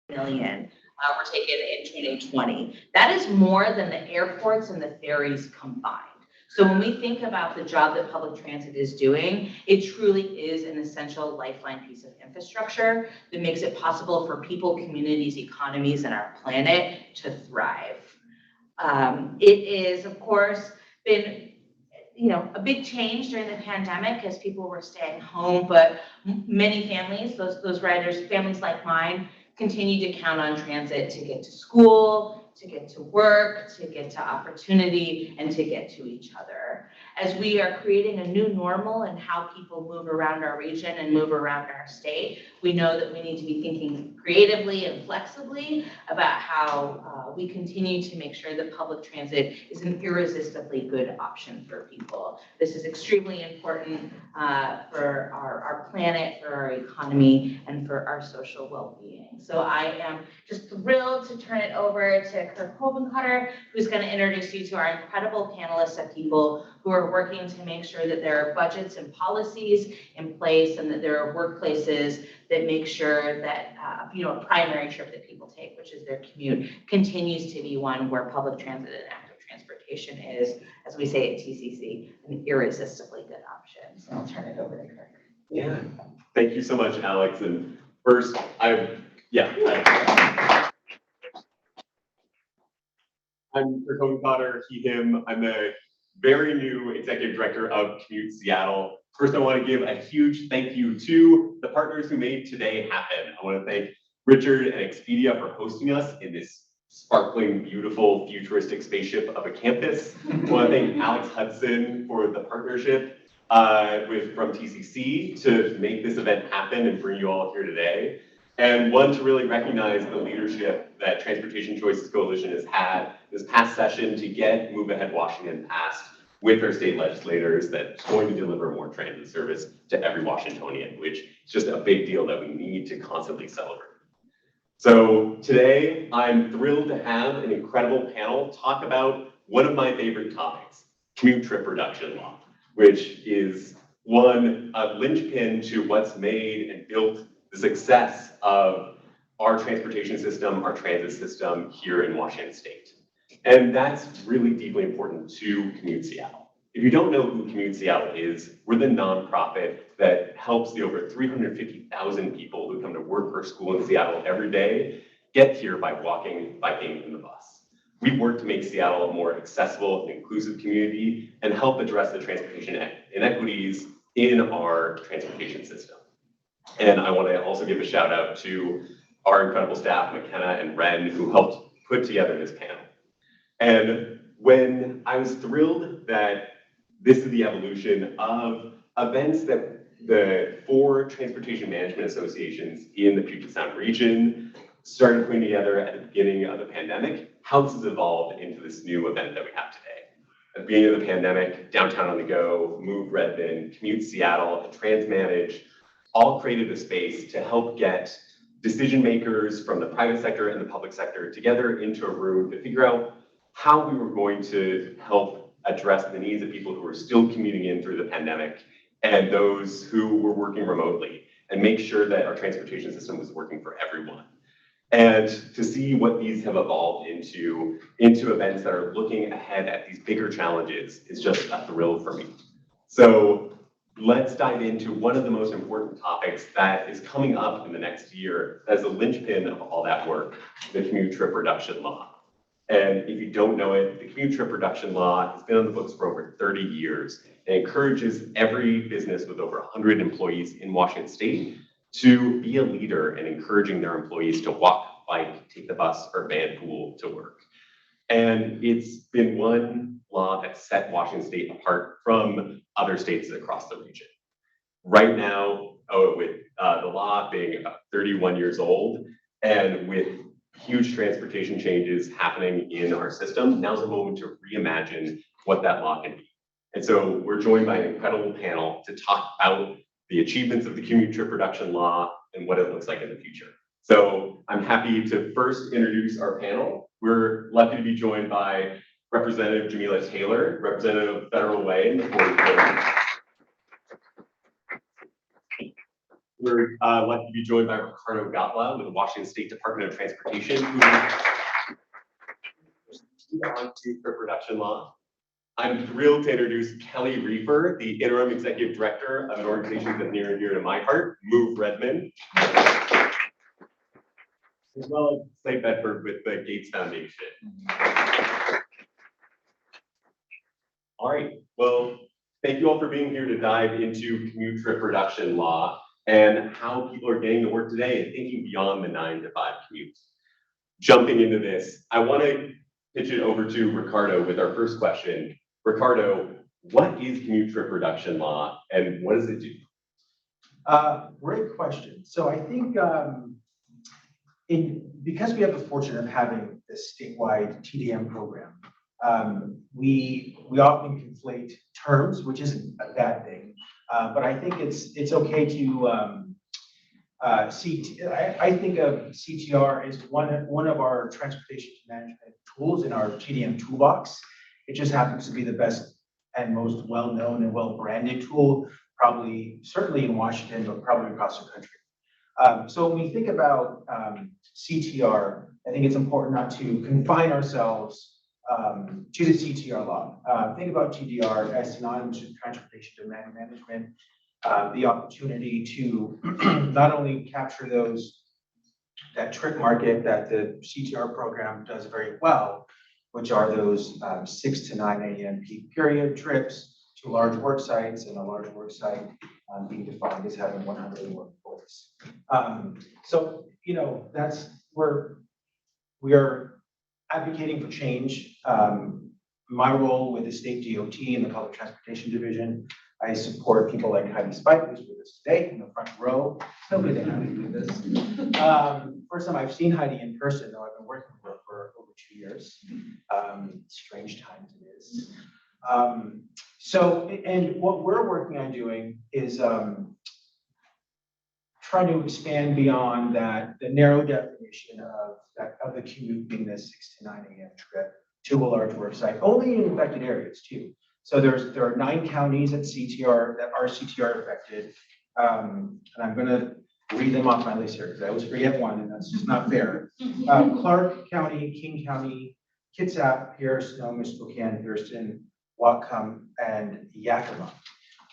million were taken in 2020. That is more than the airports and the ferries combined. So when we think about the job that public transit is doing, it truly is an essential lifeline piece of infrastructure that makes it possible for people, communities, economies, and our planet to thrive. It is, of course, been a big change during the pandemic as people were staying home, but many families, those riders, families like mine, continue to count on transit to get to school, to get to work, to get to opportunity, and to get to each other. As we are creating a new normal in how people move around our region and move around our state, we know that we need to be thinking creatively and flexibly about how we continue to make sure that public transit is an irresistibly good option for people. This is extremely important for our planet, for our economy, and for our social well-being. So I am just thrilled to turn it over to Kirk Hovencutter, who's going to introduce you to our incredible panelists of people who are working to make sure that there are budgets and policies in place and that there are workplaces that make sure that a primary trip that people take, which is their commute, continues to be one where public transit and active transportation is, as we say at TCC, an irresistibly good option. So I'll turn it over to Kirk. Yeah, thank you so much, Alex. And first, I'm Kirk Hovencutter, he, him. I'm the very new executive director of Commute Seattle. First, I want to give a huge thank you to the partners who made today happen. I want to thank Richard and Expedia for hosting us in this sparkling, beautiful, futuristic spaceship of a campus. I want to thank Alex Hudson for the partnership from TCC to make this event happen and bring you all here today. And one, to really recognize the leadership that Transportation Choices Coalition has had this past session to get Move Ahead Washington passed with our state legislators that's going to deliver more transit service to every Washingtonian, which is just a big deal that we need to constantly celebrate. So today, I'm thrilled to have an incredible panel talk about one of my favorite topics, commute trip reduction law, which is a linchpin to what's made and built the success of our transportation system, our transit system here in Washington State. And that's really deeply important to Commute Seattle. If you don't know who Commute Seattle is, we're the nonprofit that helps the over 350,000 people who come to work or school in Seattle every day get here by walking, biking, and the bus. We work to make Seattle a more accessible and inclusive community and help address the transportation inequities in our transportation system. And I want to also give a shout out to our incredible staff, McKenna and Ren, who helped put together this panel. And when I was thrilled that this is the evolution of events that the 4 transportation management associations in the Puget Sound region started putting together at the beginning of the pandemic, how this has evolved into this new event that we have today. At the beginning of the pandemic, Downtown on the Go, Move Redmond, Commute Seattle, and TransManage all created a space to help get decision makers from the private sector and the public sector together into a room to figure out how we were going to help address the needs of people who were still commuting in through the pandemic and those who were working remotely, and make sure that our transportation system was working for everyone. And to see what these have evolved into events that are looking ahead at these bigger challenges is just a thrill for me. So let's dive into one of the most important topics that is coming up in the next year as a linchpin of all that work, the commute trip reduction law. And if you don't know it, the commute trip reduction law has been on the books for over 30 years and encourages every business with over 100 employees in Washington State to be a leader in encouraging their employees to walk, bike, take the bus or van pool to work. And it's been one law that set Washington State apart from other states across the region. Right now, with the law being about 31 years old and with huge transportation changes happening in our system, now's a moment to reimagine what that law can be. And so we're joined by an incredible panel to talk about the achievements of the commute trip reduction law and what it looks like in the future. So I'm happy to first introduce our panel. We're lucky to be joined by Representative Jamila Taylor, representative of Federal Way in the 4th District. We're lucky to be joined by Ricardo Gatla with the Washington State Department of Transportation, who on to trip reduction law. I'm thrilled to introduce Kelly Reefer, the interim executive director of an organization that's near and dear to my heart, Move Redmond, as well as St. Bedford with the Gates Foundation. All right, well, thank you all for being here to dive into commute trip reduction law and how people are getting to work today and thinking beyond the 9 to 5 commute. Jumping into this, I want to pitch it over to Ricardo with our first question. Ricardo, what is commute trip reduction law and what does it do? Great question. So I think because we have the fortune of having this statewide TDM program, we often conflate terms, which isn't a bad thing. But I think it's okay to I think of CTR as one of our transportation management tools in our TDM toolbox. It just happens to be the best and most well-known and well-branded tool, probably certainly in Washington, but probably across the country. So when we think about CTR, I think it's important not to confine ourselves to the CTR law. Think about TDR as synonymous with transportation demand management, the opportunity to not only capture that trip market that the CTR program does very well, which are those 6 to 9 a.m. peak period trips to large work sites, and a large work site being defined as having 100 workforce. So, you know, that's where we are advocating for change. My role with the state DOT and the Public Transportation Division, I support people like Heidi Spike, who's with us today in the front row. Nobody that Heidi do this. First time I've seen Heidi in person, though I've been working with her for over 2 years. Strange times it is. So, and what we're working on doing is trying to expand beyond that, the narrow definition of the commute being the 6 to 9 a.m. trip to a large work site, only in affected areas too. So there are 9 counties at CTR that are CTR affected. And I'm going to read them off my list here because I always forget one, and that's just not fair. Clark County, King County, Kitsap, Pierce, Sonoma, Spokane, Thurston, Whatcom, and Yakima.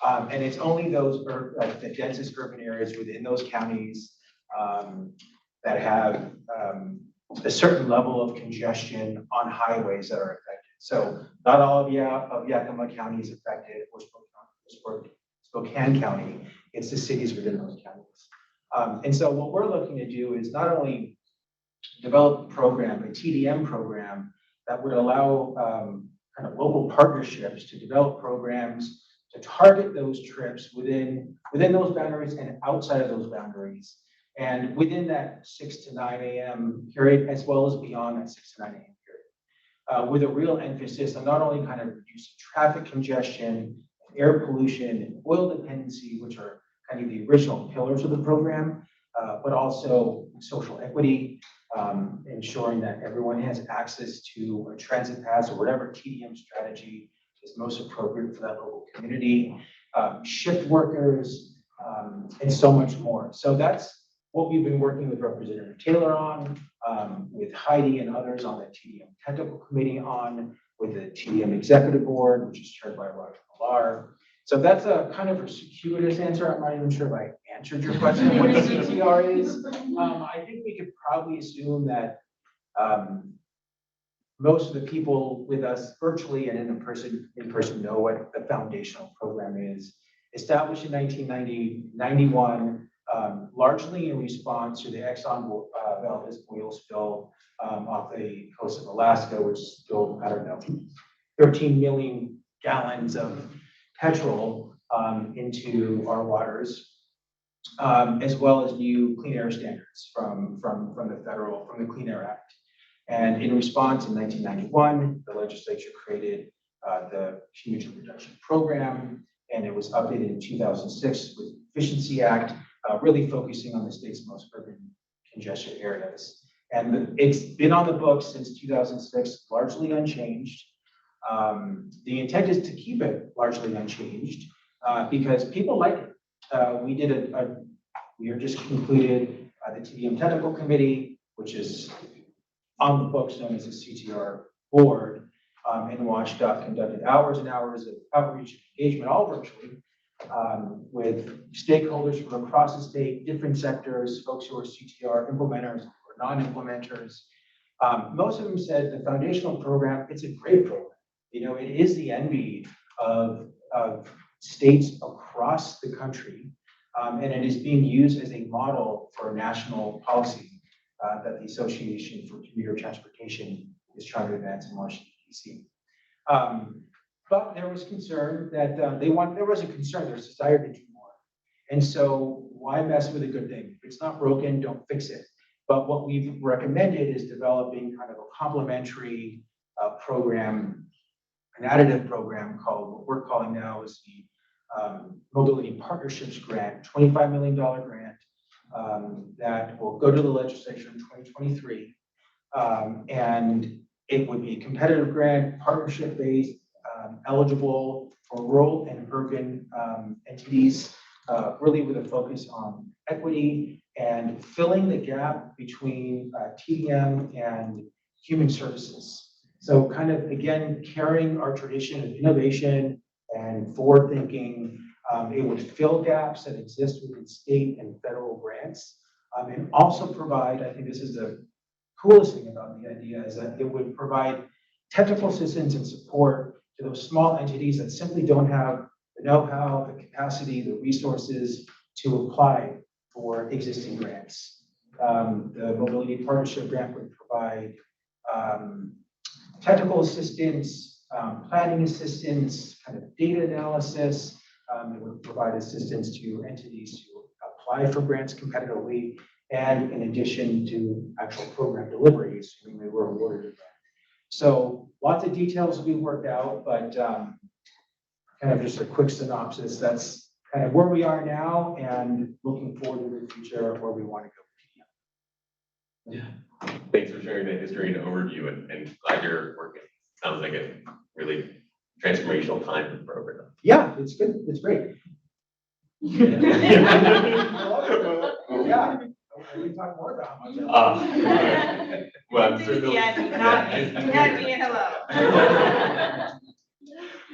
And it's only those the densest urban areas within those counties that have a certain level of congestion on highways that are affected. So not all of Yakima County is affected, or Spokane County. It's the cities within those counties. And so what we're looking to do is not only develop a program, a TDM program, that would allow kind of local partnerships to develop programs to target those trips within those boundaries and outside of those boundaries, and within that 6 to 9 a.m. period, as well as beyond that 6 to 9 a.m. period, with a real emphasis on not only kind of reducing traffic congestion, air pollution, and oil dependency, which are kind of the original pillars of the program, but also social equity, ensuring that everyone has access to a transit pass or whatever TDM strategy is most appropriate for that local community, shift workers, and so much more. So that's what we've been working with Representative Taylor on, with Heidi and others on the TDM technical committee on, with the TDM executive board, which is chaired by Roger Millar. So that's a kind of a circuitous answer. I'm not even sure if I answered your question, what CTR is. I think we could probably assume that most of the people with us virtually and in person know what the foundational program is. Established in 1991, largely in response to the Exxon Valdez oil spill off the coast of Alaska, which spilled, I don't know, 13 million gallons of petrol into our waters, as well as new clean air standards from the Clean Air Act. And in response, in 1991, the legislature created the Commute Reduction Program, and it was updated in 2006 with the Efficiency Act, really focusing on the state's most urban congestion areas. And it's been on the books since 2006, largely unchanged. The intent is to keep it largely unchanged because people like it. We did a We are just concluded the TDM Technical Committee, which is on the books known as the CTR Board, and WatchDoc conducted hours and hours of outreach and engagement, all virtually, with stakeholders from across the state, different sectors, folks who are CTR implementers or non-implementers. Most of them said the foundational program, it's a great program. You know, it is the envy of states across the country, and it is being used as a model for national policy that the Association for Commuter Transportation is trying to advance in Washington, D.C. But there was concern that there was a desire to do more. And so why mess with a good thing? If it's not broken, don't fix it. But what we've recommended is developing kind of a complementary program, an additive program called, what we're calling now is the Mobility Partnerships Grant, $25 million grant that will go to the legislature in 2023. And it would be a competitive grant, partnership-based, eligible for rural and urban entities, really with a focus on equity and filling the gap between TDM and human services. So kind of, again, carrying our tradition of innovation and forward thinking, it would fill gaps that exist within state and federal grants, and also provide, I think this is the coolest thing about the idea, is that it would provide technical assistance and support to those small entities that simply don't have the know-how, the capacity, the resources to apply for existing grants. The Mobility Partnership Grant would provide technical assistance, planning assistance, kind of data analysis. It would provide assistance to entities to apply for grants competitively, and in addition to actual program deliveries, when they were awarded a grant. So lots of details will be worked out, but kind of just a quick synopsis. That's kind of where we are now and looking forward to the future of where we want to go. Yeah. Thanks for sharing that history and overview, and glad you're working. Sounds like a really transformational time for the program. Yeah, it's good. It's great. Yeah. We can talk more about how much. Well, Enthusiasm, not me and hello.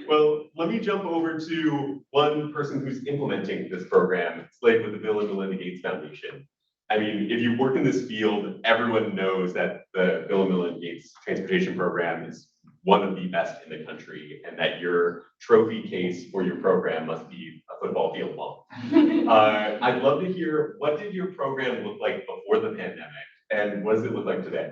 Well, let me jump over to one person who's implementing this program, Slade with the Bill and Melinda Gates Foundation. I mean, if you work in this field, everyone knows that the Bill and Melinda Gates Transportation Program is one of the best in the country, and that your trophy case for your program must be a football field long. I'd love to hear, what did your program look like before the pandemic, and what does it look like today?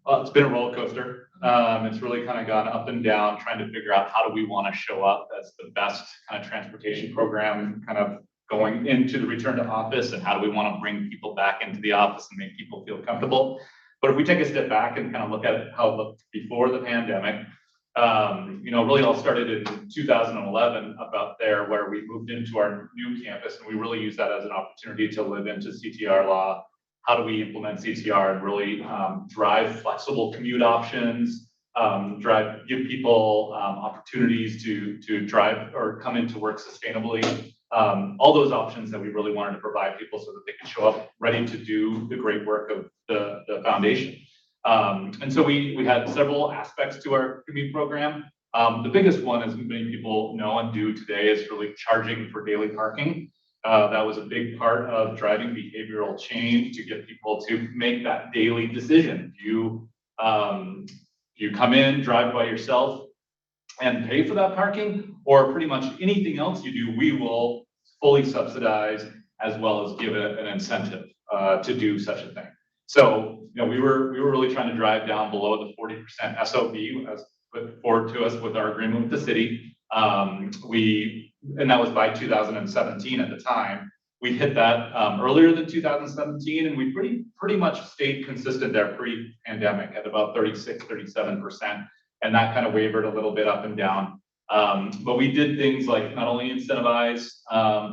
It's been a roller coaster. It's really kind of gone up and down, trying to figure out how do we want to show up as the best kind of transportation program, kind of going into the return to office, and how do we want to bring people back into the office and make people feel comfortable. But if we take a step back and kind of look at how it looked before the pandemic, really all started in 2011 about there, where we moved into our new campus, and we really used that as an opportunity to live into CTR law. How do we implement CTR and really drive flexible commute options, give people opportunities to drive or come into work sustainably. All those options that we really wanted to provide people so that they could show up ready to do the great work of the foundation. And so we had several aspects to our commute program. The biggest one, as many people know and do today, is really charging for daily parking. That was a big part of driving behavioral change to get people to make that daily decision. You come in, drive by yourself, and pay for that parking, or pretty much anything else you do, we will fully subsidize, as well as give an incentive to do such a thing. So, we were really trying to drive down below the 40% SOB as put forward to us with our agreement with the city. And that was by 2017 at the time. We hit that earlier than 2017, and we pretty much stayed consistent there pre-pandemic at about 36, 37%. And that kind of wavered a little bit up and down. But we did things like not only incentivize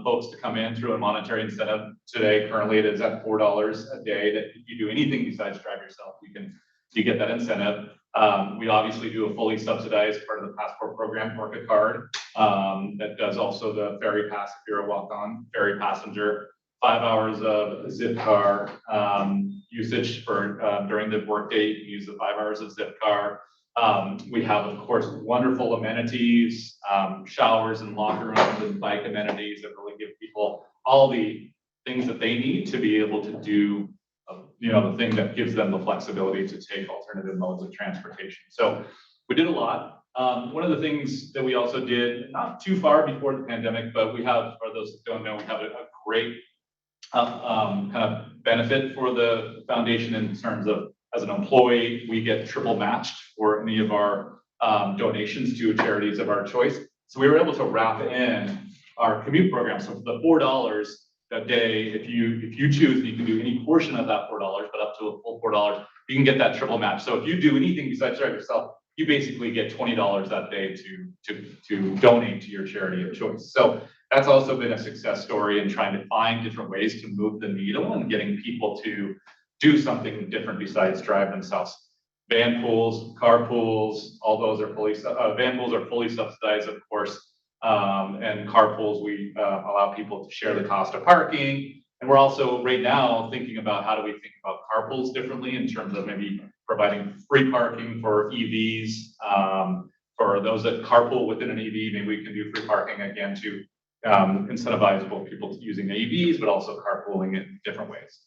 folks to come in through a monetary incentive. Today, currently it is at $4 a day, that if you do anything besides drive yourself, you get that incentive. We obviously do a fully subsidized part of the passport program, Orca card, that does also the ferry pass if you're a walk-on ferry passenger. 5 hours of Zipcar usage for during the workday. You can use the 5 hours of Zipcar. We have, of course, wonderful amenities, showers and locker rooms and bike amenities that really give people all the things that they need to be able to do, the thing that gives them the flexibility to take alternative modes of transportation. So we did a lot. One of the things that we also did, not too far before the pandemic, but we have, for those that don't know, we have a great kind of benefit for the foundation in terms of, as an employee, we get triple matched for any of our donations to charities of our choice. So we were able to wrap in our commute program. So for the $4 a day, if you choose, you can do any portion of that $4, but up to a full $4, you can get that triple match. So if you do anything besides drive yourself, you basically get $20 that day to donate to your charity of choice. So that's also been a success story in trying to find different ways to move the needle and getting people to do something different besides drive themselves. Van pools, car pools, all those are van pools are fully subsidized, of course. And car pools, we allow people to share the cost of parking. And we're also right now thinking about how do we think about carpools differently in terms of maybe providing free parking for EVs. For those that carpool within an EV, maybe we can do free parking again to incentivize both people using the EVs, but also carpooling in different ways.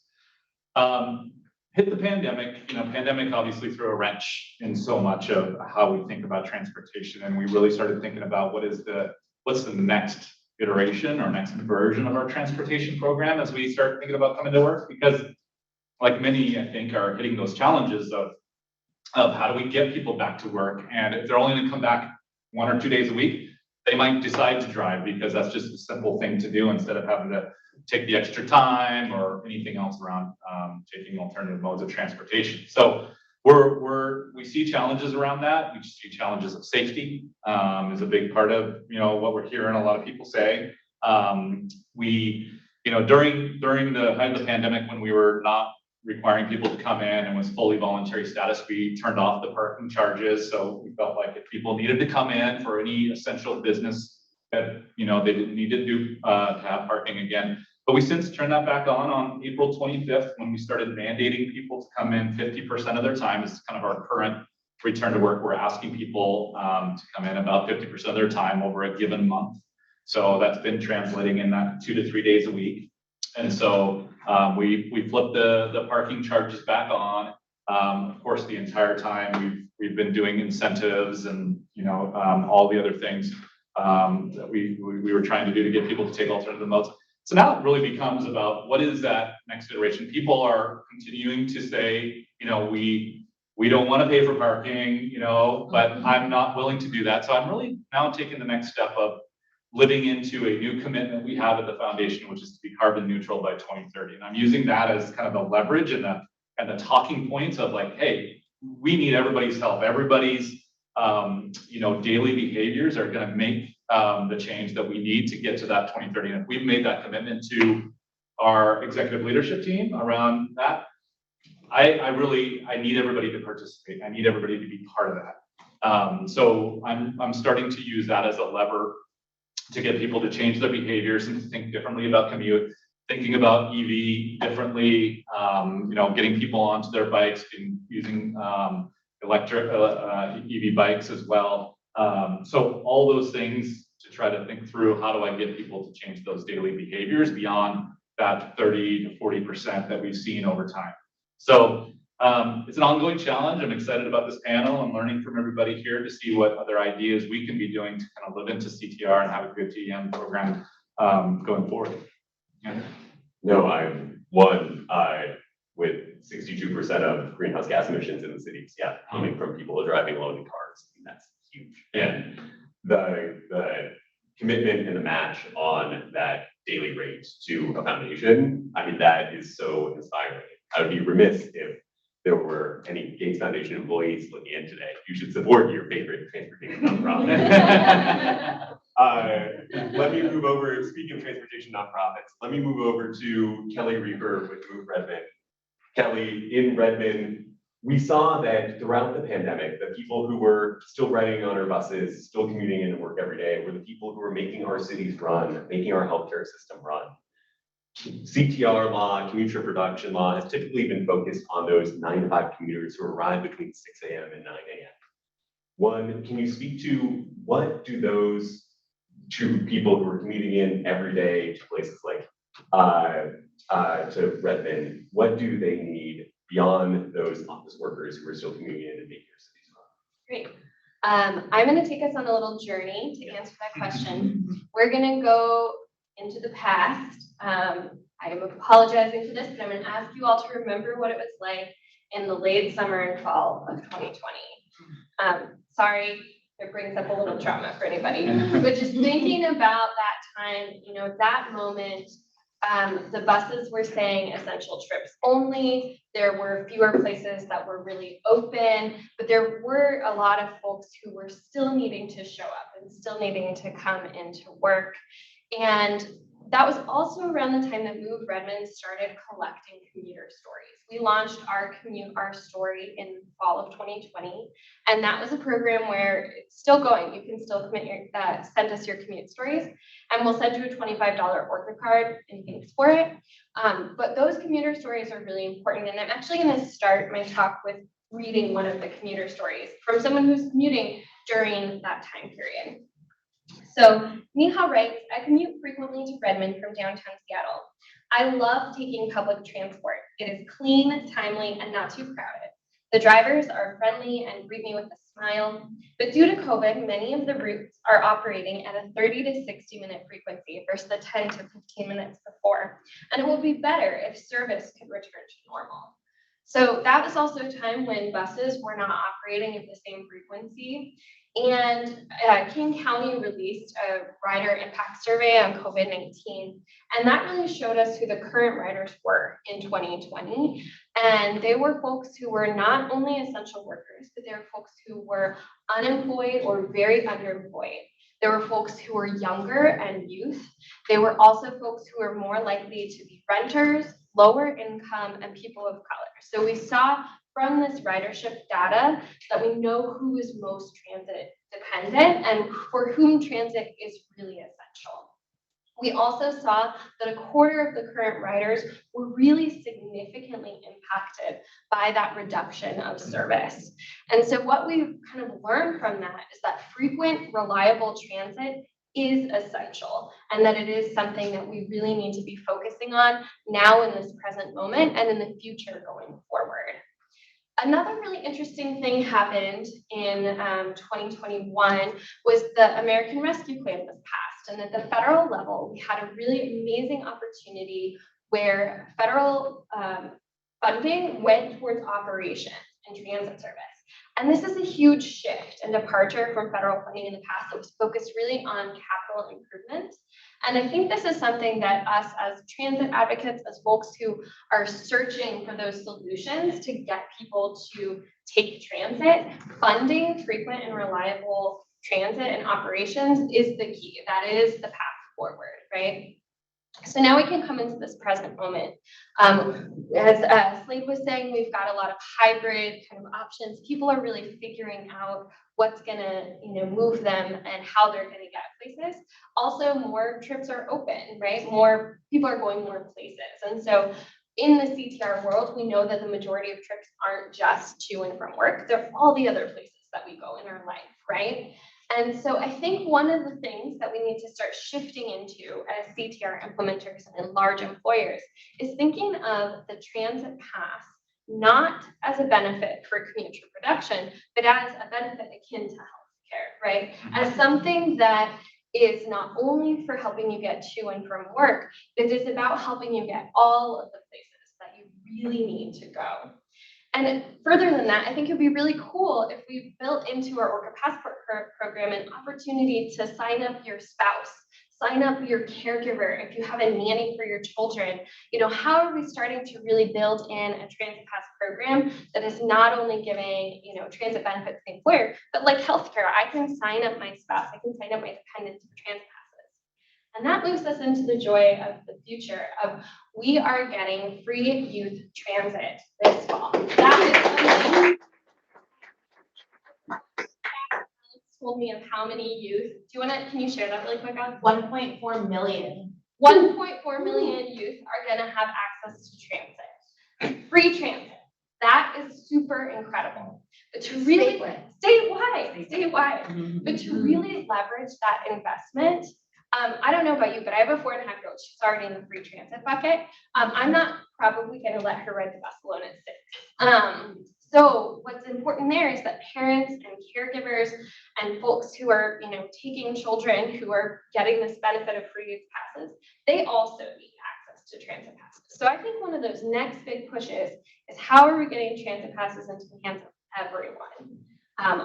Hit the pandemic, pandemic obviously threw a wrench in so much of how we think about transportation. And we really started thinking about what's the next iteration or next version of our transportation program as we start thinking about coming to work, because like many, I think, are hitting those challenges of how do we get people back to work? And if they're only going to come back 1 or 2 days a week, they might decide to drive because that's just a simple thing to do instead of having to take the extra time or anything else around taking alternative modes of transportation. So we see challenges around that. We see challenges of safety is a big part of what we're hearing a lot of people say. During the height of the pandemic, when we were not requiring people to come in and was fully voluntary status, we turned off the parking charges. So we felt like if people needed to come in for any essential business that they didn't need to do to have parking again. But we since turned that back on April 25th when we started mandating people to come in 50% of their time. This is kind of our current return to work. We're asking people to come in about 50% of their time over a given month. So that's been translating in that 2 to 3 days a week. And so we flipped the parking charges back on. Of course, the entire time we've been doing incentives and all the other things that we were trying to do to get people to take alternative modes. So now it really becomes about what is that next iteration. People are continuing to say, we don't want to pay for parking, but I'm not willing to do that. So I'm really now taking the next step of living into a new commitment we have at the foundation, which is to be carbon neutral by 2030. And I'm using that as kind of the leverage and the talking points of like, hey, we need everybody's help. Everybody's daily behaviors are going to make the change that we need to get to that 2030. And if we've made that commitment to our executive leadership team around that, I need everybody to participate. I need everybody to be part of that. So I'm starting to use that as a lever to get people to change their behaviors and to think differently about commute, thinking about EV differently, getting people onto their bikes and using electric EV bikes as well. So all those things to try to think through how do I get people to change those daily behaviors beyond that 30 to 40% that we've seen over time. So it's an ongoing challenge. I'm excited about this panel and learning from everybody here to see what other ideas we can be doing to kind of live into CTR and have a good TEM program going forward. Yeah. No, with 62% of greenhouse gas emissions in the city, coming from people driving alone in cars, that's huge. And the commitment and the match on that daily rate to a foundation, that is so inspiring. I would be remiss if there were any Gates Foundation employees looking in today. You should support your favorite transportation nonprofit. Let me move over, speaking of transportation nonprofits, let me move over to Kelly Reaper with Move Redmond. Kelly, in Redmond, we saw that throughout the pandemic, the people who were still riding on our buses, still commuting into work every day, were the people who were making our cities run, making our healthcare system run. CTR law, commute trip reduction law has typically been focused on those 9 to 5 commuters who arrive between 6 a.m. and 9 a.m. One, can you speak to what do those two people who are commuting in every day to places like to Redmond, what do they need beyond those office workers who are still commuting in major cities? Great. I'm going to take us on a little journey to answer that question. We're going to go into the past. I am apologizing for this, but I'm going to ask you all to remember what it was like in the late summer and fall of 2020. Sorry, it brings up a little trauma for anybody, but just thinking about that time, that moment, the buses were saying essential trips only. There were fewer places that were really open, but there were a lot of folks who were still needing to show up and still needing to come into work. And that was also around the time that Move Redmond started collecting commuter stories. We launched our Commute Our Story in fall of 2020, and that was a program where it's still going. You can still send us your commute stories, and we'll send you a $25 Orca card and thanks for it. But those commuter stories are really important, and I'm actually going to start my talk with reading one of the commuter stories from someone who's commuting during that time period. So Neha writes, I commute frequently to Redmond from downtown Seattle. I love taking public transport. It is clean, timely, and not too crowded. The drivers are friendly and greet me with a smile, but due to COVID, many of the routes are operating at a 30 to 60 minute frequency versus the 10 to 15 minutes before. And it will be better if service could return to normal. So that was also a time when buses were not operating at the same frequency. And King County released a rider impact survey on COVID-19. And that really showed us who the current riders were in 2020. And they were folks who were not only essential workers, but they were folks who were unemployed or very underemployed. There were folks who were younger and youth. They were also folks who were more likely to be renters, lower income, and people of color. So we saw from this ridership data that we know who is most transit dependent and for whom transit is really essential. We also saw that a quarter of the current riders were really significantly impacted by that reduction of service. And so what we've kind of learned from that is that frequent, reliable transit is essential and that it is something that we really need to be focusing on now in this present moment and in the future going forward. Another really interesting thing happened in 2021 was the American Rescue Plan was passed. And at the federal level, we had a really amazing opportunity where federal funding went towards operations and transit service. And this is a huge shift and departure from federal funding in the past that was focused really on capital improvements. And I think this is something that us as transit advocates, as folks who are searching for those solutions to get people to take transit, funding frequent and reliable transit and operations is the key. That is the path forward, right? So now we can come into this present moment. As Slade was saying, we've got a lot of hybrid kind of options. People are really figuring out what's gonna, move them and how they're gonna get places. Also, more trips are open, right? More people are going more places. And so in the CTR world, we know that the majority of trips aren't just to and from work. They're all the other places that we go in our life, right? And so I think one of the things that we need to start shifting into as CTR implementers and large employers is thinking of the transit pass not as a benefit for commute trip reduction, but as a benefit akin to healthcare, right? As something that is not only for helping you get to and from work, but it is about helping you get all of the places that you really need to go. And further than that, I think it'd be really cool if we built into our Orca Passport program an opportunity to sign up your spouse, sign up your caregiver if you have a nanny for your children. How are we starting to really build in a transit pass program that is not only giving, transit benefits to the employer, but like healthcare, I can sign up my spouse, I can sign up my dependents for transit passes. And that moves us into the joy of the future of we are getting free youth transit this fall. That is told me of how many youth. Can you share that really quick, Alex? 1.4 million 1.4 million youth are gonna have access to transit, free transit. That is super incredible. But to really, statewide, but to really leverage that investment, I don't know about you, but I have a 4.5-year-old. She's already in the free transit bucket. I'm not probably gonna let her ride the bus alone at 6. So what's important there is that parents and caregivers and folks who are, taking children who are getting this benefit of free youth passes, they also need access to transit passes. So I think one of those next big pushes is how are we getting transit passes into the hands of everyone,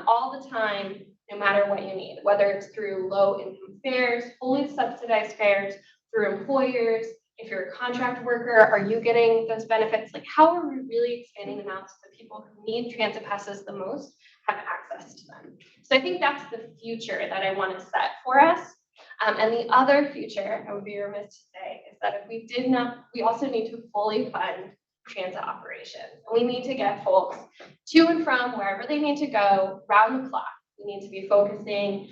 all the time, no matter what you need, whether it's through low income fares, fully subsidized fares, through employers. If you're a contract worker, are you getting those benefits? Like, how are we really expanding them out so that people who need transit passes the most have access to them? So I think that's the future that I want to set for us. And the other future, I would be remiss to say, is that if we did not, we also need to fully fund transit operations. We need to get folks to and from wherever they need to go round the clock. We need to be focusing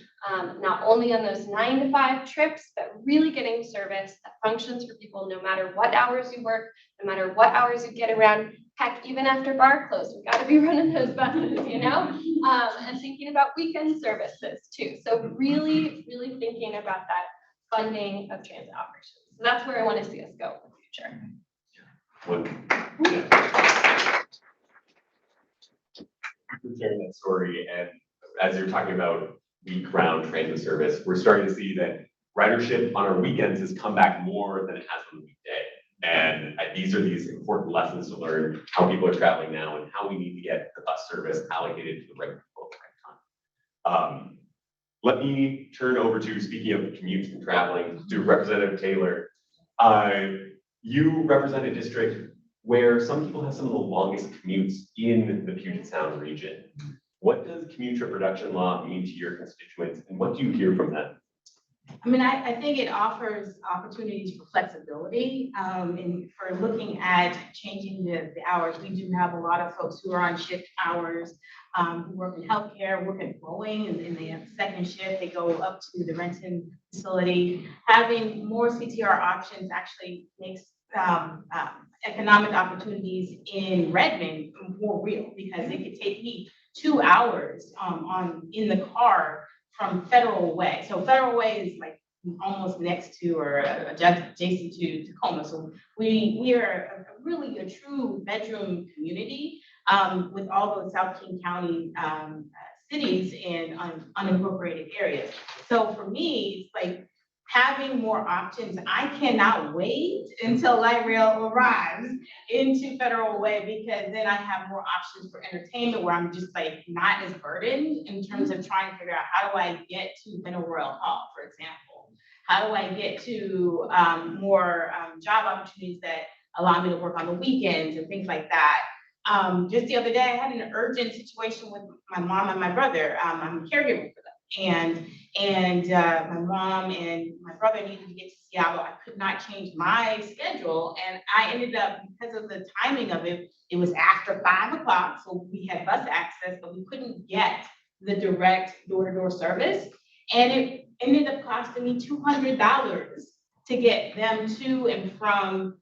not only on those 9 to 5 trips, but really getting service that functions for people no matter what hours you work, no matter what hours you get around. Heck, even after bar close, we've got to be running those buses, and thinking about weekend services too. So really, really thinking about that funding of transit operations. So that's where I want to see us go in the future. Sharing that story, and as you're talking about week round transit service, we're starting to see that ridership on our weekends has come back more than it has on the weekday. And these are these important lessons to learn how people are traveling now and how we need to get the bus service allocated to the right people at the right time. Let me turn over to, speaking of commutes and traveling, to Representative Taylor. You represent a district where some people have some of the longest commutes in the Puget Sound region. What does commute trip reduction law mean to your constituents, and what do you hear from them? I mean, I think it offers opportunities for flexibility, and for looking at changing the hours. We do have a lot of folks who are on shift hours, who work in healthcare, work at Boeing, and they have second shift. They go up to the Renton facility. Having more CTR options actually makes economic opportunities in Redmond more real, because it could take me 2 hours in the car from Federal Way. So Federal Way is like almost next to or adjacent to Tacoma. So we are really a true bedroom community with all those South King County cities and unincorporated areas. So for me, it's like having more options. I cannot wait until light rail arrives into Federal Way, because then I have more options for entertainment where I'm just like not as burdened in terms of trying to figure out how do I get to Mineral Royal Hall, for example. How do I get to more job opportunities that allow me to work on the weekends and things like that. Just the other day, I had an urgent situation with my mom and my brother. I'm a caregiver for them. And my mom and my brother needed to get to Seattle. I could not change my schedule. And I ended up, because of the timing of it, it was after 5 o'clock. So we had bus access, but we couldn't get the direct door-to-door service. And it ended up costing me $200 to get them to and from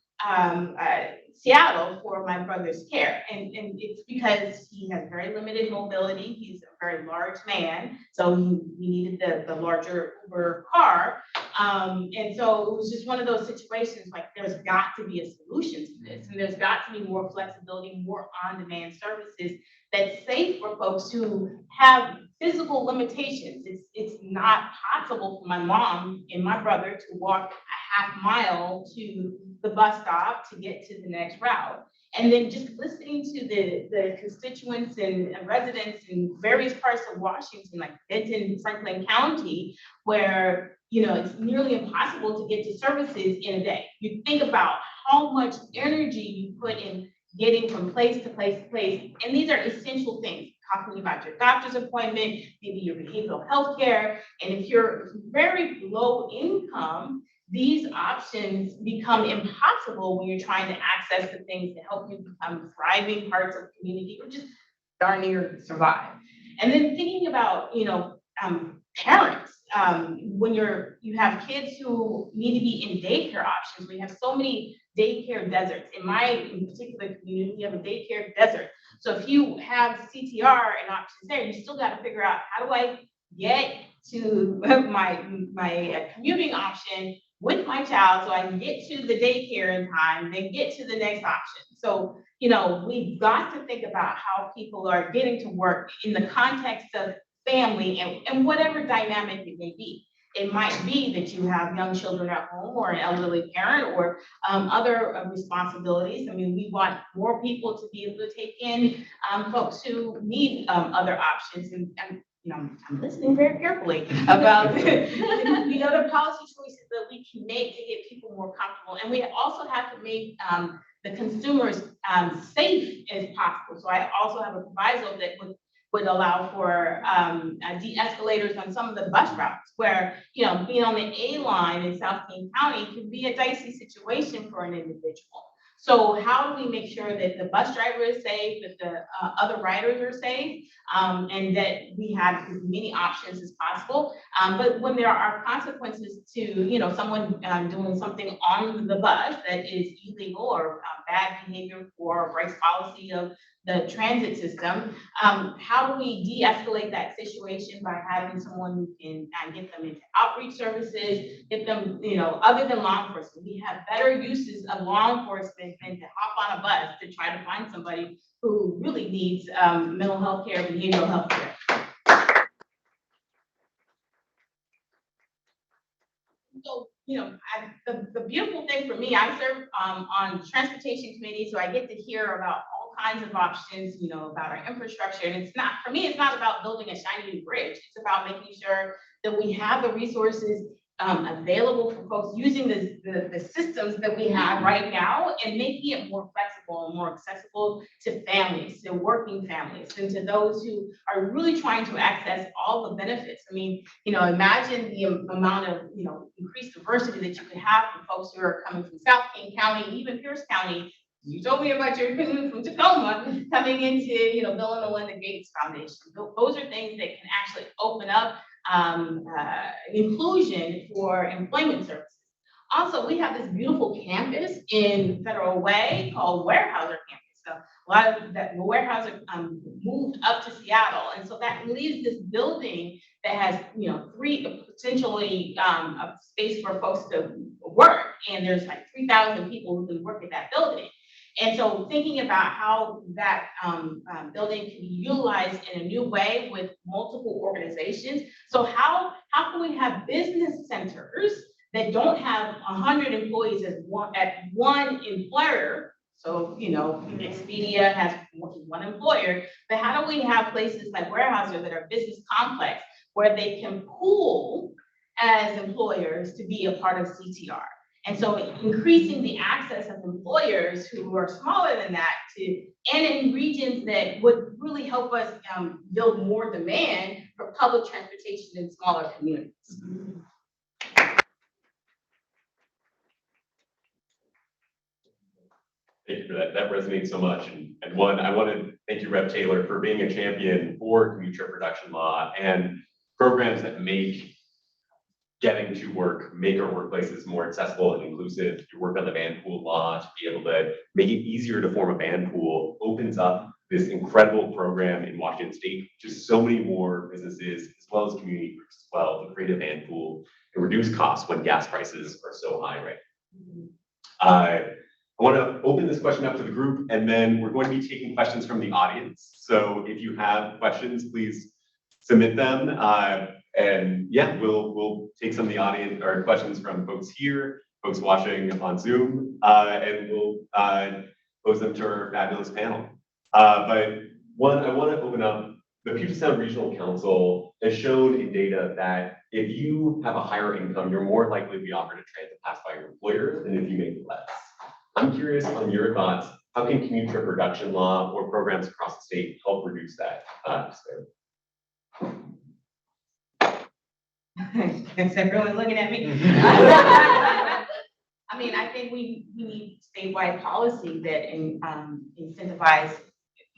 Seattle for my brother's care. And it's because he has very limited mobility. He's a very large man. So he needed the larger Uber car. And so it was just one of those situations, like there's got to be a solution to this. And there's got to be more flexibility, more on-demand services that's safe for folks who have physical limitations. It's not possible for my mom and my brother to walk a half mile to the bus stop to get to the next route. And then just listening to the constituents and residents in various parts of Washington, like Benton, Franklin County, where it's nearly impossible to get to services in a day. You think about how much energy you put in getting from place to place to place. And these are essential things. Talking about your doctor's appointment, maybe your behavioral health care. And if you're very low income, these options become impossible when you're trying to access the things that help you become thriving parts of the community or just darn near survive. And then thinking about, parents, when you have kids who need to be in daycare options, we have so many daycare deserts. In particular community, we have a daycare desert. So if you have CTR and options there, you still got to figure out, how do I get to my commuting option with my child so I can get to the daycare in time, then get to the next option. So, we've got to think about how people are getting to work in the context of family and whatever dynamic it may be. It might be that you have young children at home or an elderly parent or other responsibilities. I mean, we want more people to be able to take in folks who need other options. And I'm listening very carefully about the other policy choices that we can make to get people more comfortable. And we also have to make the consumers safe as possible. So I also have a proviso that would allow for de-escalators on some of the bus routes where, being on the A line in South King County can be a dicey situation for an individual. So how do we make sure that the bus driver is safe, that the other riders are safe, and that we have as many options as possible? But when there are consequences to, someone doing something on the bus that is illegal or bad behavior for rights policy of the transit system, how do we de-escalate that situation by having someone who can get them into outreach services, get them, other than law enforcement? We have better uses of law enforcement than to hop on a bus to try to find somebody who really needs mental health care, behavioral health care. So, the beautiful thing for me, I serve on the transportation committee, so I get to hear about all kinds of options, about our infrastructure. And for me, it's not about building a shiny new bridge. It's about making sure that we have the resources available for folks using the systems that we have right now and making it more flexible and more accessible to families, to working families, and to those who are really trying to access all the benefits. I mean, imagine the amount of, increased diversity that you could have for folks who are coming from South King County, even Pierce County. You told me about your commute from Tacoma coming into, Bill and Melinda Gates Foundation. Those are things that can actually open up inclusion for employment services. Also, we have this beautiful campus in Federal Way called Weyerhaeuser Campus. So a lot of that Weyerhaeuser moved up to Seattle, and so that leaves this building that has three potentially a space for folks to work, and there's like 3,000 people who can work at that building. And so thinking about how that building can be utilized in a new way with multiple organizations. So how can we have business centers that don't have 100 employees at one employer? So, Expedia has one employer, but how do we have places like Weyerhaeuser that are business complex where they can pool as employers to be a part of CTR? And so increasing the access of employers who are smaller than that and in regions that would really help us build more demand for public transportation in smaller communities. Thank you for that. That resonates so much. And one, I want to thank you, Rep. Taylor, for being a champion for commute trip reduction law and programs that make getting to work, make our workplaces more accessible and inclusive. You work on the van pool law to be able to make it easier to form a van pool, opens up this incredible program in Washington State, just so many more businesses as well as community groups as well to create a van pool and reduce costs when gas prices are so high right now. I want to open this question up to the group, and then we're going to be taking questions from the audience. So if you have questions, please submit them. And yeah, we'll take some of the audience or questions from folks here, folks watching on Zoom, and we'll pose them to our fabulous panel. But one, I want to open up, the Puget Sound Regional Council has shown in data that if you have a higher income, you're more likely to be offered a transit pass by your employer than if you make less. I'm curious on your thoughts. How can commute trip reduction law or programs across the state help reduce that disparity? Thanks, everyone looking at me. I mean, I think we need statewide policy that incentivize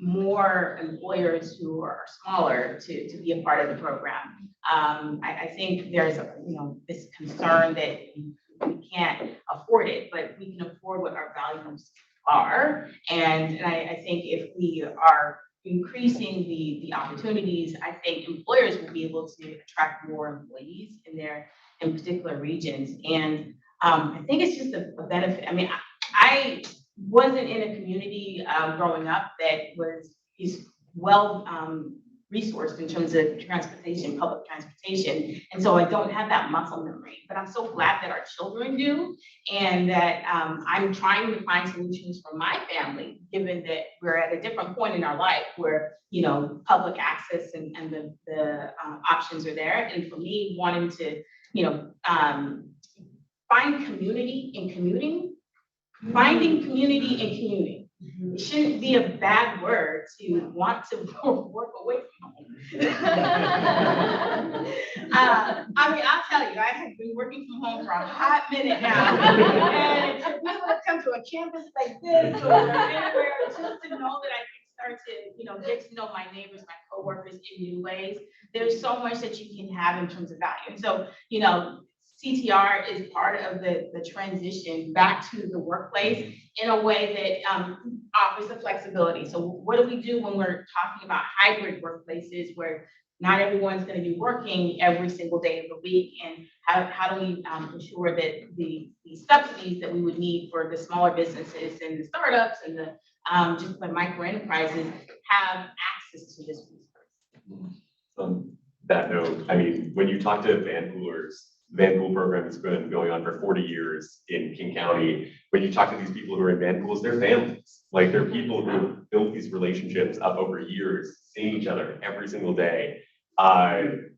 more employers who are smaller to be a part of the program. I think there's, this concern that we can't afford it, but we can afford what our values are. And I think if we are increasing the opportunities, I think employers will be able to attract more employees in particular regions. And I think it's just a benefit. I mean, I wasn't in a community growing up that is well resourced in terms of transportation, public transportation. And so I don't have that muscle memory, but I'm so glad that our children do, and that I'm trying to find solutions for my family, given that we're at a different point in our life where, public access and the options are there. And for me, wanting to, find community in commuting, finding community in commuting. It shouldn't be a bad word to want to work away from home. I mean, I'll tell you, I have been working from home for a hot minute now. And to be able to come to a campus like this or anywhere, just to know that I can start to, get to know my neighbors, my coworkers in new ways. There's so much that you can have in terms of value. And so, CTR is part of the transition back to the workplace in a way that offers the flexibility. So what do we do when we're talking about hybrid workplaces where not everyone's going to be working every single day of the week? And how do we ensure that the subsidies that we would need for the smaller businesses and the startups and the just the micro enterprises have access to this resource? On that note, I mean, when you talk to van poolers, the van pool program has been going on for 40 years in King County. When you talk to these people who are in van pools, they're families. Like, they're people who have built these relationships up over years, seeing each other every single day. And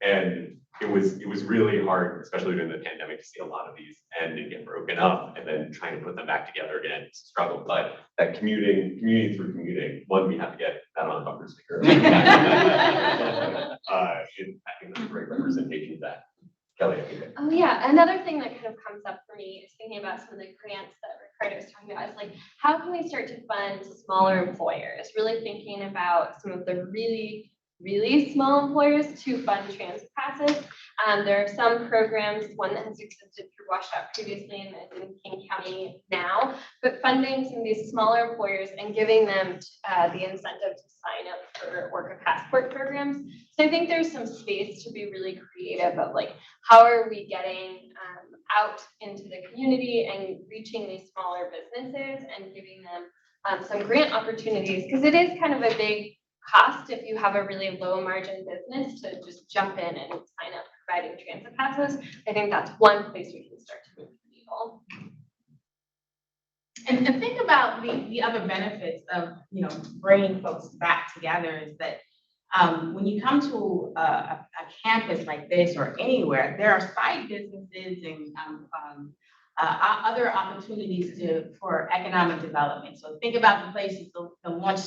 it was really hard, especially during the pandemic, to see a lot of these end and get broken up, and then trying to put them back together again. It's a struggle. But that community through commuting, one, we have to get that on a bumper sticker. I think that's a great representation of that. Kelly, I think. Oh yeah, another thing that kind of comes up for me is thinking about some of the grants that Ricardo was talking about. Is like, how can we start to fund smaller employers? Really thinking about some of the really small employers to fund transit passes. There are some programs, one that has existed through Washout previously and is in King County now, but funding some of these smaller employers and giving them the incentive to sign up for Orca Passport programs. So I think there's some space to be really creative of like, how are we getting out into the community and reaching these smaller businesses and giving them some grant opportunities, because it is kind of a big cost if you have a really low margin business to just jump in and sign up providing transit passes. I think that's one place we can start to move the needle. And think about the other benefits of, bringing folks back together is that when you come to a campus like this or anywhere, there are side businesses and other opportunities for economic development. So think about the places, the lunch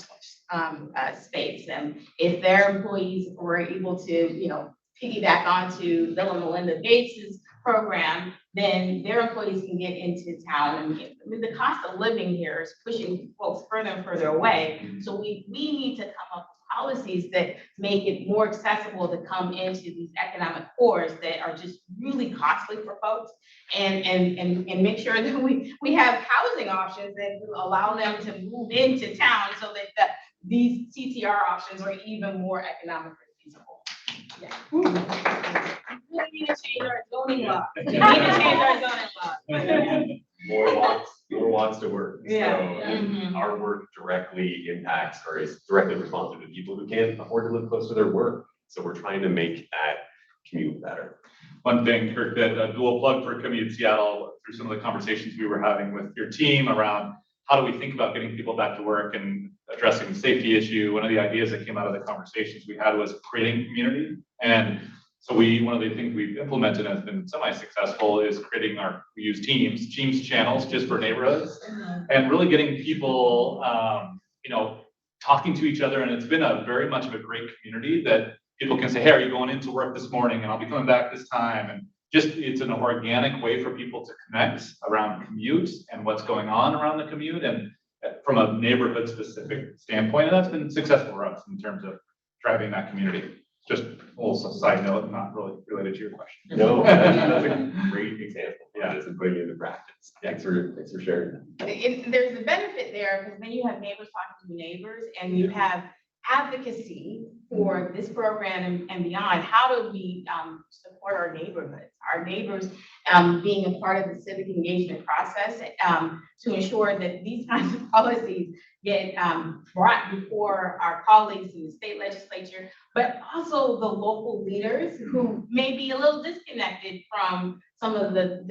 space, and if their employees were able to, piggyback onto Bill and Melinda Gates's program, then their employees can get into town. And I mean, the cost of living here is pushing folks further and further away. So we need to come up with policies that make it more accessible to come into these economic cores that are just really costly for folks, and make sure that we have housing options that will allow them to move into town so that these CTR options are even more economically feasible. Yeah. We need to change our zoning law. We need to change our zoning law. More wants to work. Yeah. So our work directly impacts or is directly responsive to people who can't afford to live close to their work. So we're trying to make that commute better. One thing, Kirk, that a dual plug for Commute Seattle through some of the conversations we were having with your team around how do we think about getting people back to work and addressing the safety issue. One of the ideas that came out of the conversations we had was creating community. And so one of the things we've implemented has been semi-successful is creating we use Teams channels just for neighborhoods, and really getting people, talking to each other. And it's been a very much of a great community that people can say, hey, are you going into work this morning? And I'll be coming back this time. And just, it's an organic way for people to connect around commute and what's going on around the commute. And from a neighborhood specific standpoint, and that's been successful for us in terms of driving that community. Just a little side note, not really related to your question. No, that's a great example. Yeah. Just putting it into practice. Thanks for sharing that. There's a benefit there, because then you have neighbors talking to neighbors, and you have advocacy for this program and beyond. How do we support our neighborhoods, our neighbors being a part of the civic engagement process to ensure that these kinds of policies get brought before our colleagues in the state legislature, but also the local leaders who may be a little disconnected from some of the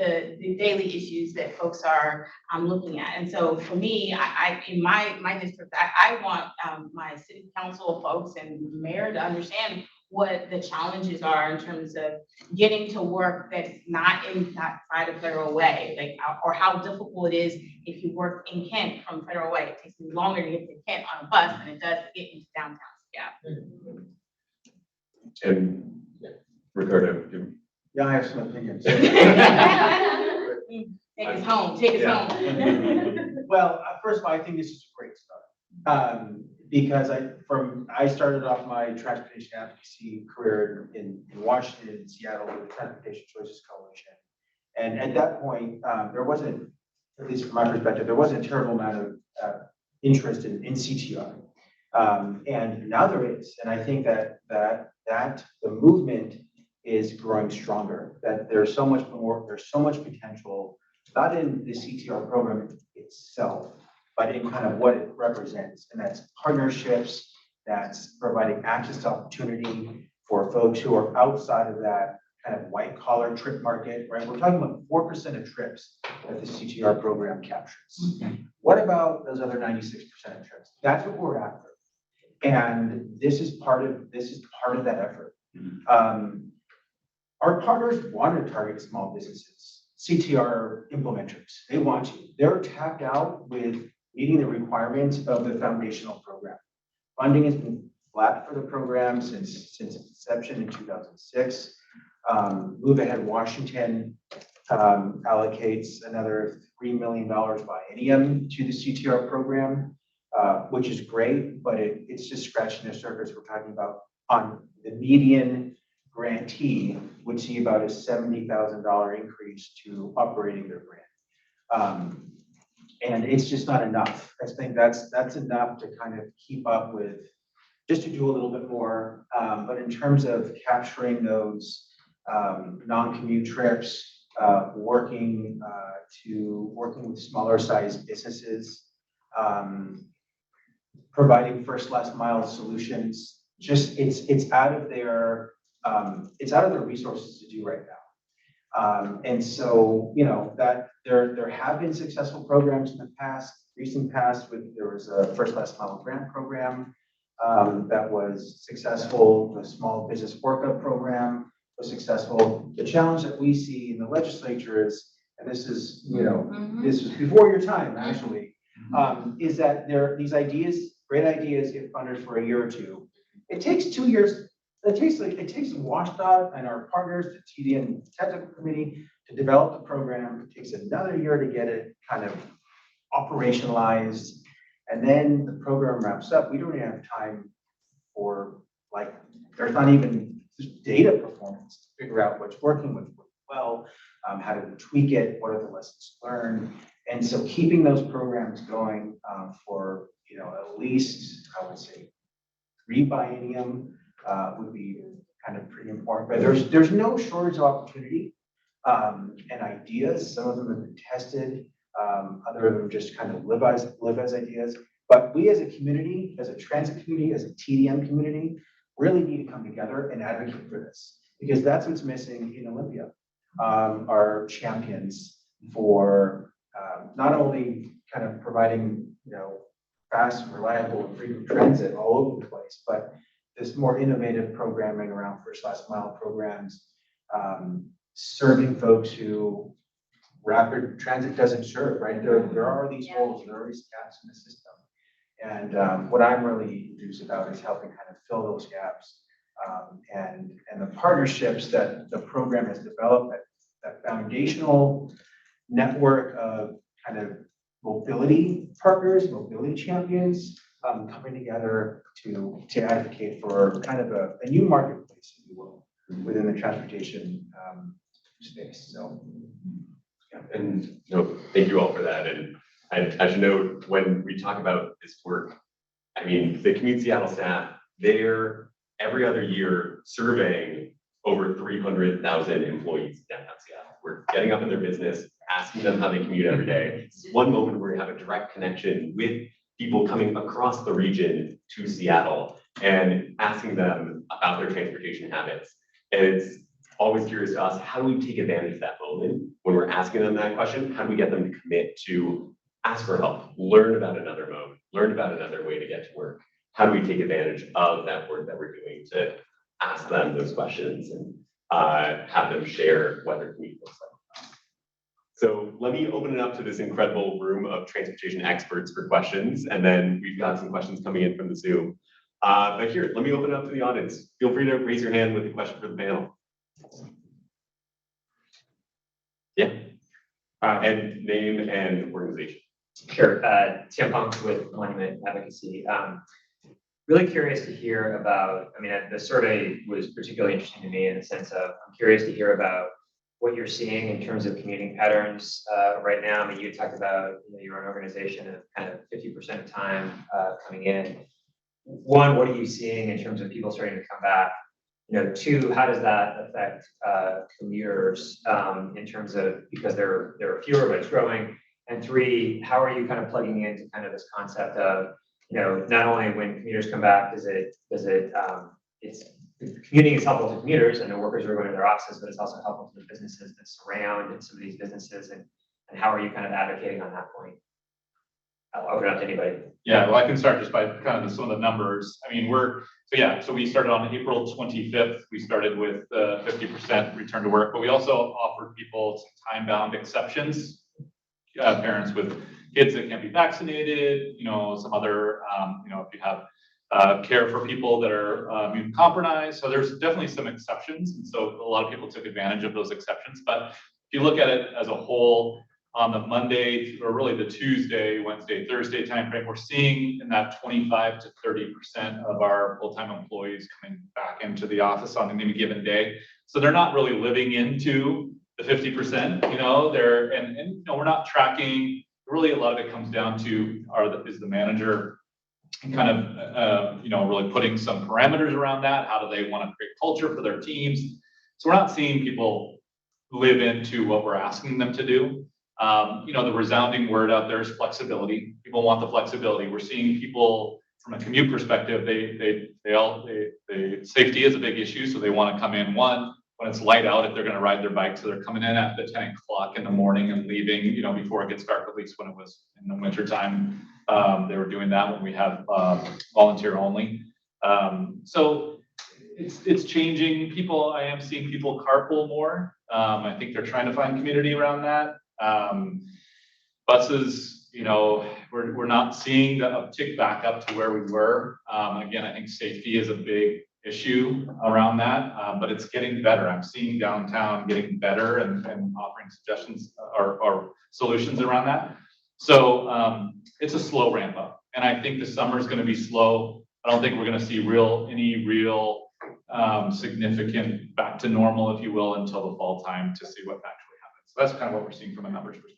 daily issues that folks are looking at. And so for me, I in my district, I want my city council folks and mayor to understand what the challenges are in terms of getting to work that's not inside of Federal Way, like, or how difficult it is if you work in Kent from Federal Way. It takes me longer to get to Kent on a bus than it does to get into downtown Seattle. And Ricardo, Yeah, I have some opinions. Take us home, take us home. Well, first of all, I think this is a great start. Because I started off my transportation advocacy career in Washington and Seattle with the Transportation Choices Coalition. And at that point, there wasn't, at least from my perspective, there wasn't a terrible amount of interest in CTR. And now there is, and I think that the movement is growing stronger, that there's so much more, there's so much potential, not in the CTR program itself, but in kind of what it represents. And that's partnerships, that's providing access to opportunity for folks who are outside of that kind of white collar trip market, right? We're talking about 4% of trips that the CTR program captures. What about those other 96% of trips? That's what we're after. And this is part of that effort. Our partners want to target small businesses, CTR implementers. They want to. They're tapped out with meeting the requirements of the foundational program. Funding has been flat for the program since its inception in 2006. Move Ahead Washington allocates another $3 million biennium to the CTR program, which is great, but it's just scratching the surface. We're talking about on the median grantee would see about a $70,000 increase to operating their grant. And it's just not enough. I think that's enough to kind of keep up with, just to do a little bit more. But in terms of capturing those non-commute trips, working with smaller sized businesses, providing first last mile solutions, just it's out of their resources to do right now. And so, you know, that there have been successful programs in the recent past, there was a first last mile grant program that was successful. The small business workup program was successful. The challenge that we see in the legislature is, and this is, you know, this was before your time actually, is that these ideas, great ideas, get funded for a year or two. It takes 2 years. It takes WashDOT and our partners, the TDN Technical Committee, to develop the program. It takes another year to get it kind of operationalized. And then the program wraps up. We don't even have time for, like, there's not even data performance to figure out what's working, what's working well, how to tweak it, what are the lessons learned. And so keeping those programs going for, you know, at least, I would say, 3 biennium would be kind of pretty important. But there's no shortage of opportunity and ideas. Some of them have been tested. Other of them just kind of live as ideas. But we as a community, as a transit community, as a TDM community, really need to come together and advocate for this, because that's what's missing in Olympia. Our champions for not only kind of providing, you know, fast, reliable, and frequent transit all over the place, but this more innovative programming around first last mile programs, serving folks who rapid transit doesn't serve, right? There are these holes, there are these gaps in the system. And what I'm really enthused about is helping kind of fill those gaps. And the partnerships that the program has developed, that foundational network of kind of mobility partners, mobility champions, coming together to advocate for kind of a new marketplace, if you will, within the transportation space. So, yeah. And, thank you all for that. And as you know, when we talk about this work, I mean, the Commute Seattle staff, they're every other year surveying over 300,000 employees in downtown Seattle. We're getting up in their business, asking them how they commute every day. It's one moment where we have a direct connection with people coming across the region to Seattle and asking them about their transportation habits. And it's always curious to us, how do we take advantage of that moment when we're asking them that question? How do we get them to commit to ask for help, learn about another mode, learn about another way to get to work? How do we take advantage of that work that we're doing to ask them those questions and have them share what their commute looks like? So let me open it up to this incredible room of transportation experts for questions, and then we've got some questions coming in from the Zoom. But here, let me open it up to the audience. Feel free to raise your hand with a question for the panel. Yeah. And name and organization. Sure, Tim Punk with Monument Advocacy. Really curious to hear about, I mean, the survey was particularly interesting to me in the sense of, I'm curious to hear about what you're seeing in terms of commuting patterns right now. I mean, you talked about your own organization of kind of 50% of time coming in. One, what are you seeing in terms of people starting to come back? Two, how does that affect commuters in terms of, because there are fewer, but it's growing. And three, how are you kind of plugging into kind of this concept of, not only when commuters come back, it's commuting is helpful to commuters and the workers who are going to their offices, but it's also helpful to the businesses that surround some of these businesses. And how are you kind of advocating on that point? I'll open it up to anybody. Yeah, well, I can start just by kind of some of the numbers. I mean, so we started on April 25th. We started with 50% return to work, but we also offered people some time-bound exceptions. Parents with kids that can't be vaccinated, some other, if you have care for people that are immune compromised. So there's definitely some exceptions. And so a lot of people took advantage of those exceptions. But if you look at it as a whole, on the Monday, or really the Tuesday, Wednesday, Thursday timeframe, we're seeing in that 25 to 30% of our full-time employees coming back into the office on any given day. So they're not really living into the 50%, we're not tracking. Really, a lot of it comes down to is the manager kind of really putting some parameters around that. How do they want to create culture for their teams? So we're not seeing people live into what we're asking them to do. The resounding word out there is flexibility. People want the flexibility. We're seeing people from a commute perspective, safety is a big issue. So they want to come in when it's light out, if they're going to ride their bike. So they're coming in at the 10 o'clock in the morning and leaving, before it gets dark, at least when it was in the winter time. They were doing that when we have volunteer only. So it's changing. I am seeing people carpool more. I think they're trying to find community around that. Buses, we're not seeing the uptick back up to where we were. Again, I think safety is a big issue around that, but it's getting better. I'm seeing downtown getting better and offering suggestions or solutions around that. So it's a slow ramp up, and I think the summer is going to be slow. I don't think we're going to see any real significant back to normal, if you will, until the fall time to see what actually happens. So that's kind of what we're seeing from a numbers perspective.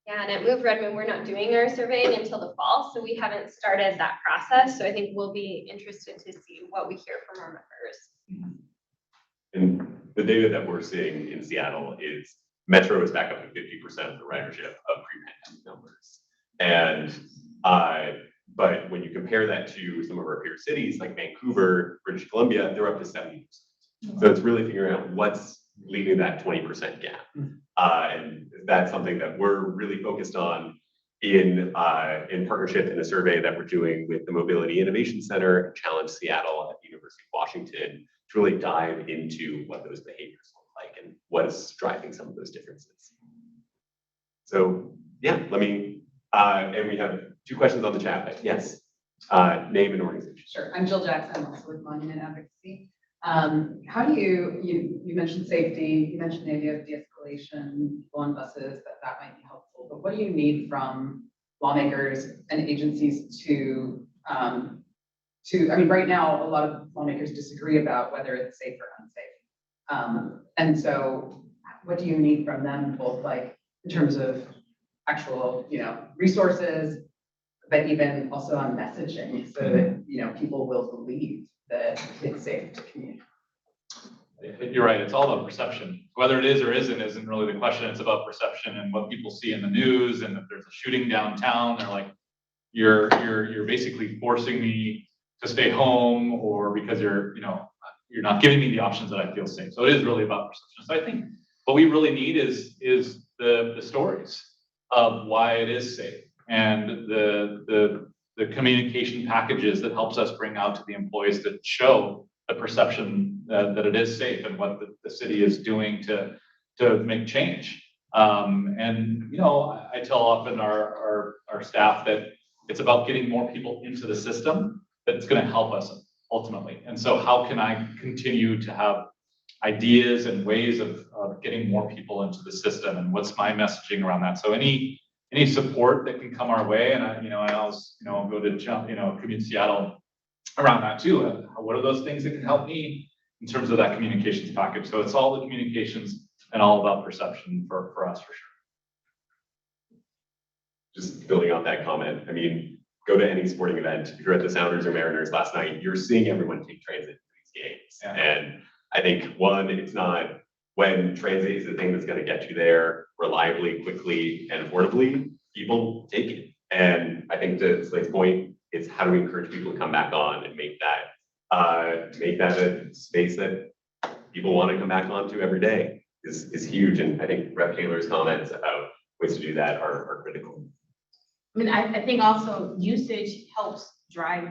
Yeah, and at Move Redmond, we're not doing our surveying until the fall, so we haven't started that process. So I think we'll be interested to see what we hear from our members. And the data that we're seeing in Seattle is Metro is back up to 50% of the ridership of pre-pandemic numbers. And but when you compare that to some of our peer cities like Vancouver, British Columbia, they're up to 70%. So it's really figuring out what's leaving that 20% gap. And that's something that we're really focused on in partnership in a survey that we're doing with the Mobility Innovation Center and Challenge Seattle at the University of Washington to really dive into what those behaviors look like and what is driving some of those differences. So yeah, and we have 2 questions on the chat. But yes, name and organization. Sure, I'm Jill Jackson, I'm also with Monument Advocacy. How do you mentioned safety, you mentioned the idea of de-escalation population, people on buses, that might be helpful. But what do you need from lawmakers and agencies I mean, right now, a lot of lawmakers disagree about whether it's safe or unsafe. And so what do you need from them, both like in terms of actual, resources, but even also on messaging so that, people will believe that it's safe to commute? You're right, it's all about perception. Whether it is or isn't really the question. It's about perception and what people see in the news, and if there's a shooting downtown, they're like, you're basically forcing me to stay home, or because you're not giving me the options that I feel safe. So it is really about perception. So I think what we really need is the stories of why it is safe, and the communication packages that helps us bring out to the employees that show the perception that it is safe, and what the city is doing to make change. I tell often our staff that it's about getting more people into the system that's going to help us ultimately. And so how can I continue to have ideas and ways of getting more people into the system, and what's my messaging around that? So any support that can come our way, and I always go to Commute Seattle around that too. What are those things that can help me in terms of that communications package? So it's all the communications and all about perception for us, for sure. Just building on that comment, I mean, go to any sporting event. If you're at the Sounders or Mariners last night, you're seeing everyone take transit to these games. Yeah. And I think it's not when transit is the thing that's going to get you there reliably, quickly, and affordably, people take it. And I think to Slate's point, it's how do we encourage people to come back on and make that a space that people want to come back onto every day is huge. And I think Rep. Taylor's comments about ways to do that are critical. I mean, I think also usage helps drive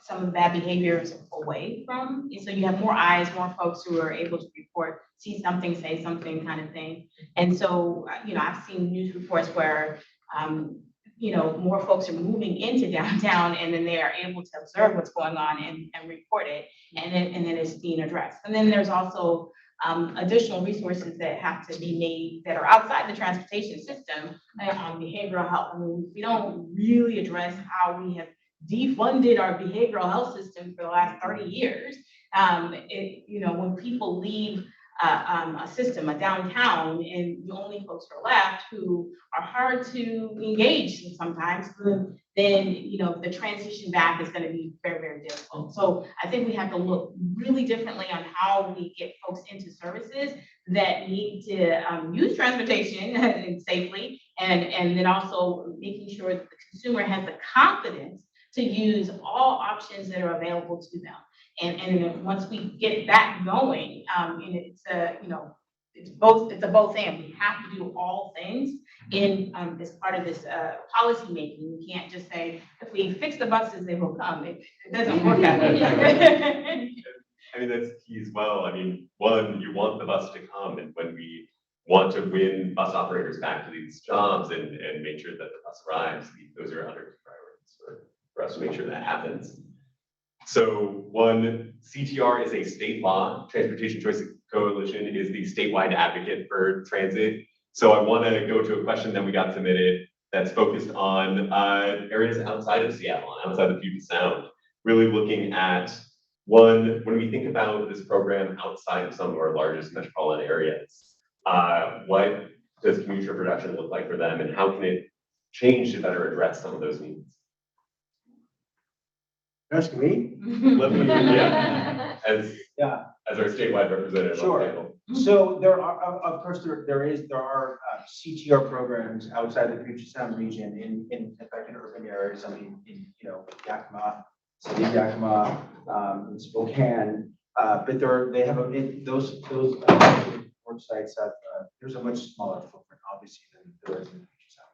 some of the bad behaviors away from, so you have more eyes, more folks who are able to report, see something, say something kind of thing. And so, I've seen news reports where, more folks are moving into downtown, and then they are able to observe what's going on and report it, and then it's being addressed. And then there's also additional resources that have to be made that are outside the transportation system on behavioral health. I mean, we don't really address how we have defunded our behavioral health system for the last 30 years. When people leave a system, a downtown, and the only folks who are left who are hard to engage sometimes, then the transition back is going to be very, very difficult. So I think we have to look really differently on how we get folks into services that need to use transportation safely, and then also making sure that the consumer has the confidence to use all options that are available to them. And then once we get that going, it's a both and. We have to do all things in as part of this policy making. We can't just say, if we fix the buses, they will come. It doesn't work that way. I mean, that's key as well. I mean, one, you want the bus to come, and when we want to win bus operators back to these jobs and make sure that the bus arrives, those are other priorities for us to make sure that happens. So one, CTR is a state law. Transportation Choice Coalition is the statewide advocate for transit. So I want to go to a question that we got submitted that's focused on areas outside of Seattle, outside the Puget Sound, really looking at one, when we think about this program outside of some of our largest metropolitan areas, what does commuter production look like for them, and how can it change to better address some of those needs? Asking me? Let me, as our statewide representative. Sure. On the panel. So there are, of course, there are CTR programs outside the Puget Sound region in fact, in urban areas. I mean, in Yakima, city of Yakima, in Spokane, but they have those work sites have there's a much smaller footprint, obviously, than there is in the Puget Sound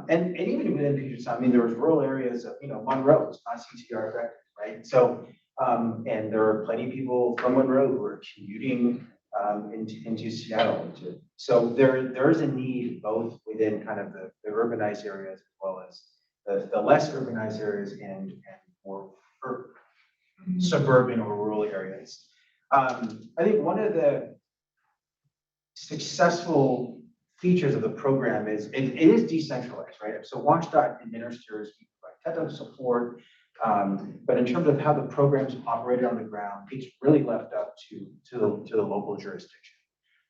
region. And even within Puget Sound, I mean, there was rural areas of Monroe, it's not CTR effective, right? So and there are plenty of people from Monroe who are commuting into Seattle. So there is a need both within kind of the urbanized areas as well as the less urbanized areas and more suburban or rural areas. I think one of the successful features of the program is it is decentralized, right? So WashDOT administers, we provide technical support, but in terms of how the program's operated on the ground, it's really left up to the local jurisdiction,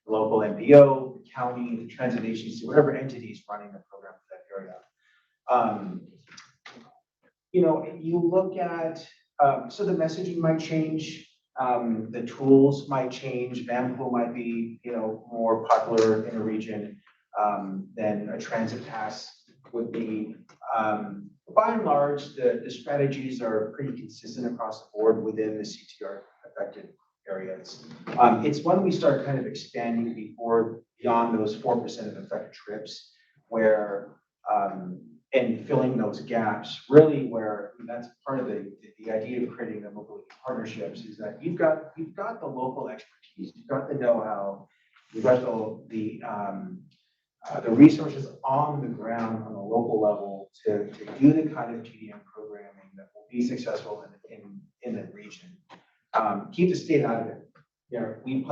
the local MPO, the county, the transit agency, whatever entity is running the program for that area. You look at so the messaging might change. The tools might change. Vanpool might be, more popular in a region than a transit pass would be. By and large, the strategies are pretty consistent across the board within the CTR affected areas. It's when we start kind of expanding beyond those 4% of affected trips where and filling those gaps, really where that's part of the idea of creating the mobility partnerships is that you've got the local expertise, you've got the know-how, you've got the resources on the ground on a local level to do the kind of TDM programming that will be successful in the region. Keep the state out of it. We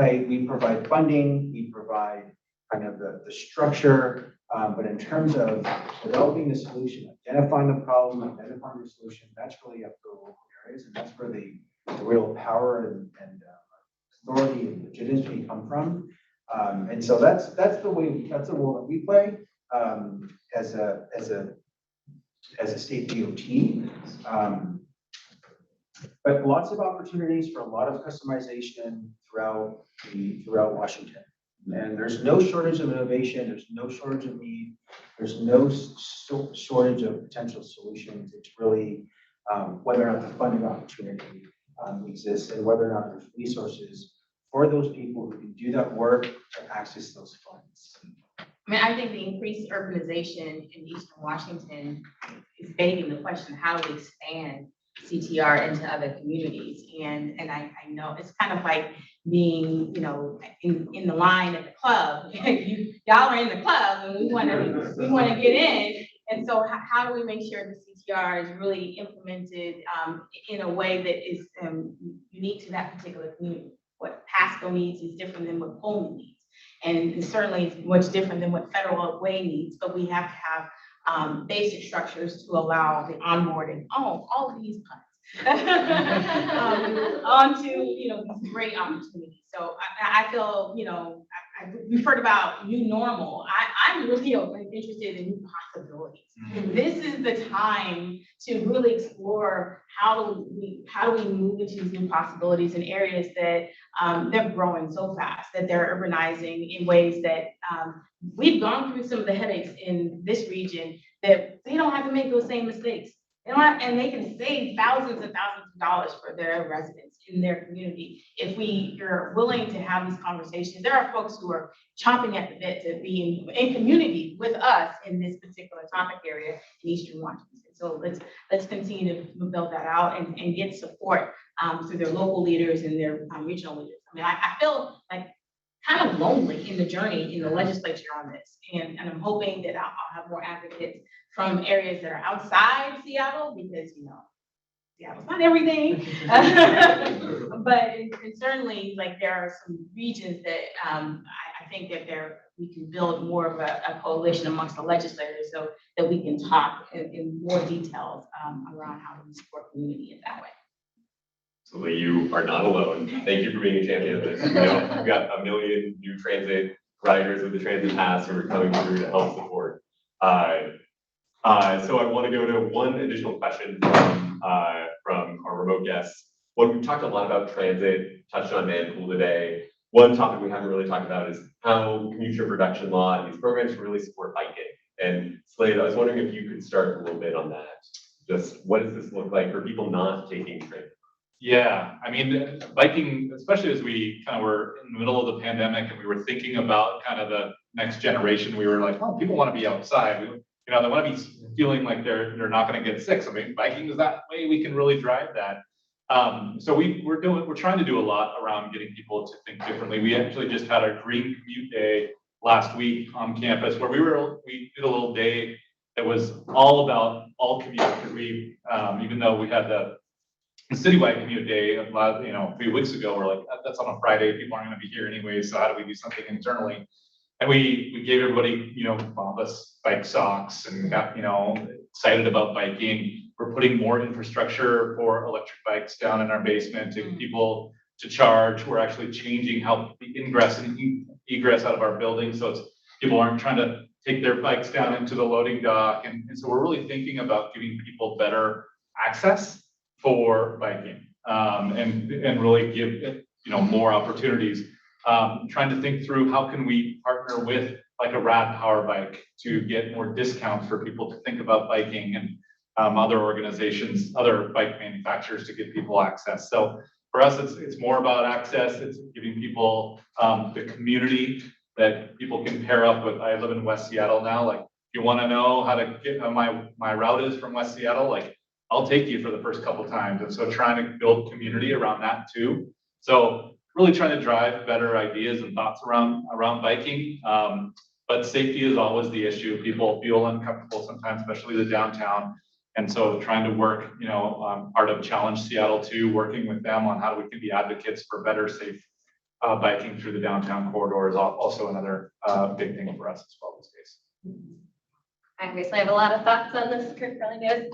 provide funding, we provide kind of the structure, but in terms of developing the solution, identifying the problem, identifying the solution, that's really up to the local areas, and that's where the real power and authority and legitimacy come from. And so that's the role that we play as a state DOT. But lots of opportunities for a lot of customization throughout Washington. And there's no shortage of innovation, there's no shortage of need, there's no shortage of potential solutions. It's really whether or not the funding opportunity exists and whether or not there's resources for those people who can do that work to access those funds. I think the increased urbanization in Eastern Washington is begging the question, how do we expand CTR into other communities? And I know it's kind of like being, in the line at the club. Y'all are in the club and we want to get in. And so how do we make sure the CTR is really implemented in a way that is unique to that particular community? What Pasco needs is different than what Pullman needs. And certainly it's much different than what Federal Way needs, but we have to have basic structures to allow the onboarding, all of these puns, onto, these great opportunities. So I feel, we've heard about new normal. I'm really interested in new possibilities. This is the time to really explore how do we move into these new possibilities in areas that they're growing so fast, that they're urbanizing in ways that we've gone through some of the headaches in this region that they don't have to make those same mistakes. And they can save thousands and thousands of dollars for their residents in their community. If you're willing to have these conversations, there are folks who are chomping at the bit to be in community with us in this particular topic area in Eastern Washington. So let's continue to build that out and get support through their local leaders and their regional leaders. I feel like kind of lonely in the journey in the legislature on this. And I'm hoping that I'll have more advocates from areas that are outside Seattle, because, Seattle's not everything. But certainly, there are some regions that I think that we can build more of a coalition amongst the legislators so that we can talk in more details around how we support community in that way. So you are not alone. Thank you for being a champion of this. We've got a million new transit riders with the transit pass who are coming through to help support. So I want to go to one additional question from our remote guests. When we talked a lot about transit, touched on Vanpool today, one topic we haven't really talked about is how commute trip reduction law and these programs really support biking. And Slade, I was wondering if you could start a little bit on that. Just what does this look like for people not taking transit? Yeah, biking, especially as we kind of were in the middle of the pandemic and we were thinking about kind of the next generation, we were like, oh, people want to be outside. They want to be feeling like they're not going to get sick. So biking is that way we can really drive that. So we're trying to do a lot around getting people to think differently. We actually just had our Green Commute Day last week on campus where we did a little day that was all about all commute, because we even though we had the citywide commute day a few weeks ago, we're like, that's on a Friday, people aren't gonna be here anyway, so how do we do something internally? And we gave everybody, Bombas bike socks and got, excited about biking. We're putting more infrastructure for electric bikes down in our basement to get people to charge. We're actually changing how the ingress and egress out of our building, so it's, people aren't trying to take their bikes down into the loading dock. And so we're really thinking about giving people better access for biking, and really give, more opportunities. Trying to think through how can we partner with like a Rad Power Bike to get more discounts for people to think about biking, and other organizations, other bike manufacturers to get people access. So for us, it's more about access. It's giving people the community that people can pair up with. I live in West Seattle now. Like, if you want to know how to get my route is from West Seattle, like I'll take you for the first couple times. And so trying to build community around that too. So really trying to drive better ideas and thoughts around biking. But safety is always the issue. People feel uncomfortable sometimes, especially the downtown. And so trying to work, part of Challenge Seattle too, working with them on how we can be advocates for better, safe biking through the downtown corridor is also another big thing for us as well these days. I obviously have a lot of thoughts on this currently news.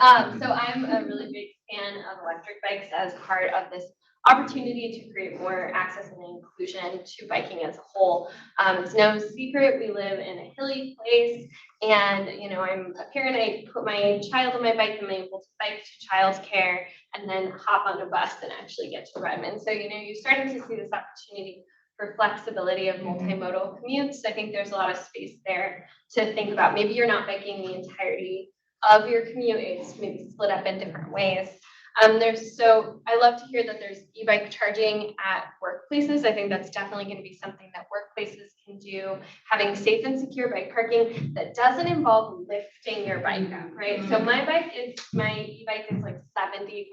So I'm a really big fan of electric bikes as part of this opportunity to create more access and inclusion to biking as a whole. It's no secret we live in a hilly place, and I'm a parent. I put my child on my bike and I'm able to bike to childcare and then hop on a bus and actually get to Redmond. So you're starting to see this opportunity for flexibility of multimodal commutes. I think there's a lot of space there to think about. Maybe you're not biking the entirety of your commute, it's maybe split up in different ways. I love to hear that there's e-bike charging at workplaces. I think that's definitely going to be something that workplaces can do, having safe and secure bike parking that doesn't involve lifting your bike up, right? So my e-bike is like 75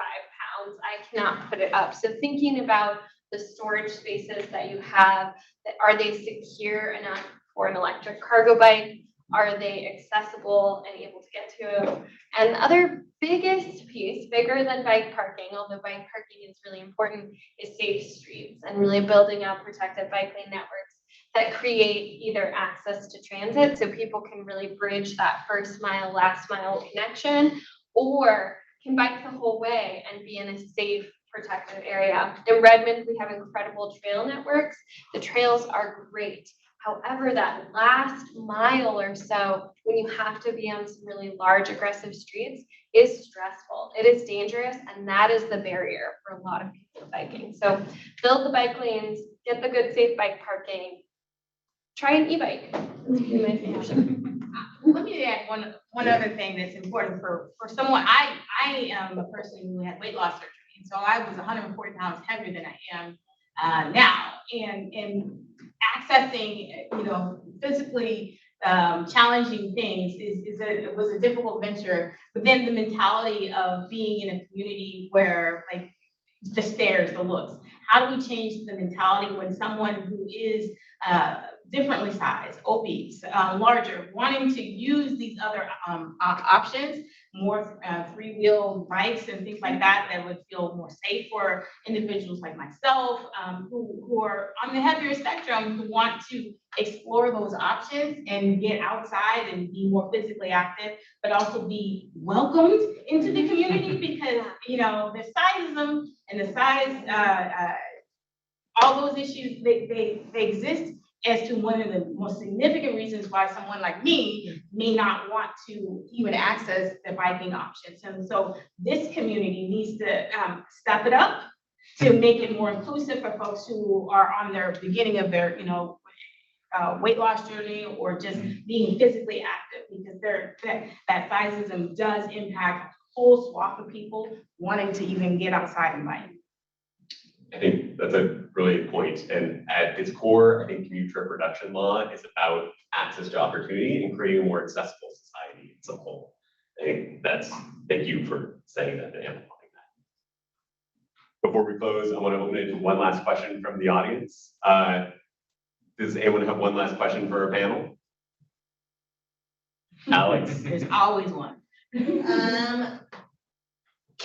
pounds. I cannot put it up. So thinking about the storage spaces that you have, are they secure enough for an electric cargo bike? Are they accessible and able to get to? And the other biggest piece, bigger than bike parking, although bike parking is really important, is safe streets and really building out protected bike lane networks that create either access to transit so people can really bridge that first mile, last mile connection, or can bike the whole way and be in a safe, protected area. In Redmond, we have incredible trail networks. The trails are great. However, that last mile or so, when you have to be on some really large, aggressive streets, is stressful. It is dangerous, and that is the barrier for a lot of people biking. So build the bike lanes, get the good, safe bike parking, try an e-bike. Let me add one other thing that's important for someone. I am a person who had weight loss surgery, and so I was 140 pounds heavier than I am now, and accessing, physically challenging things was a difficult venture. But then the mentality of being in a community where like the stares, the looks, how do we change the mentality when someone who is differently sized, obese, larger, wanting to use these other options, more three-wheel bikes and things like that, that would feel more safe for individuals like myself, who are on the heavier spectrum, who want to explore those options and get outside and be more physically active, but also be welcomed into the community, because the sizeism and the size, all those issues, they exist as to one of the most significant reasons why someone like me may not want to even access the biking options. And so this community needs to step it up to make it more inclusive for folks who are on their beginning of their, weight loss journey, or just being physically active, because that sizeism does impact a whole swath of people wanting to even get outside and bike. I think that's a brilliant point. And at its core, I think commute trip reduction law is about access to opportunity and creating a more accessible society as a whole. I think thank you for saying that and amplifying that. Before we close, I want to open it to one last question from the audience. Does anyone have one last question for our panel? Alex? There's always one.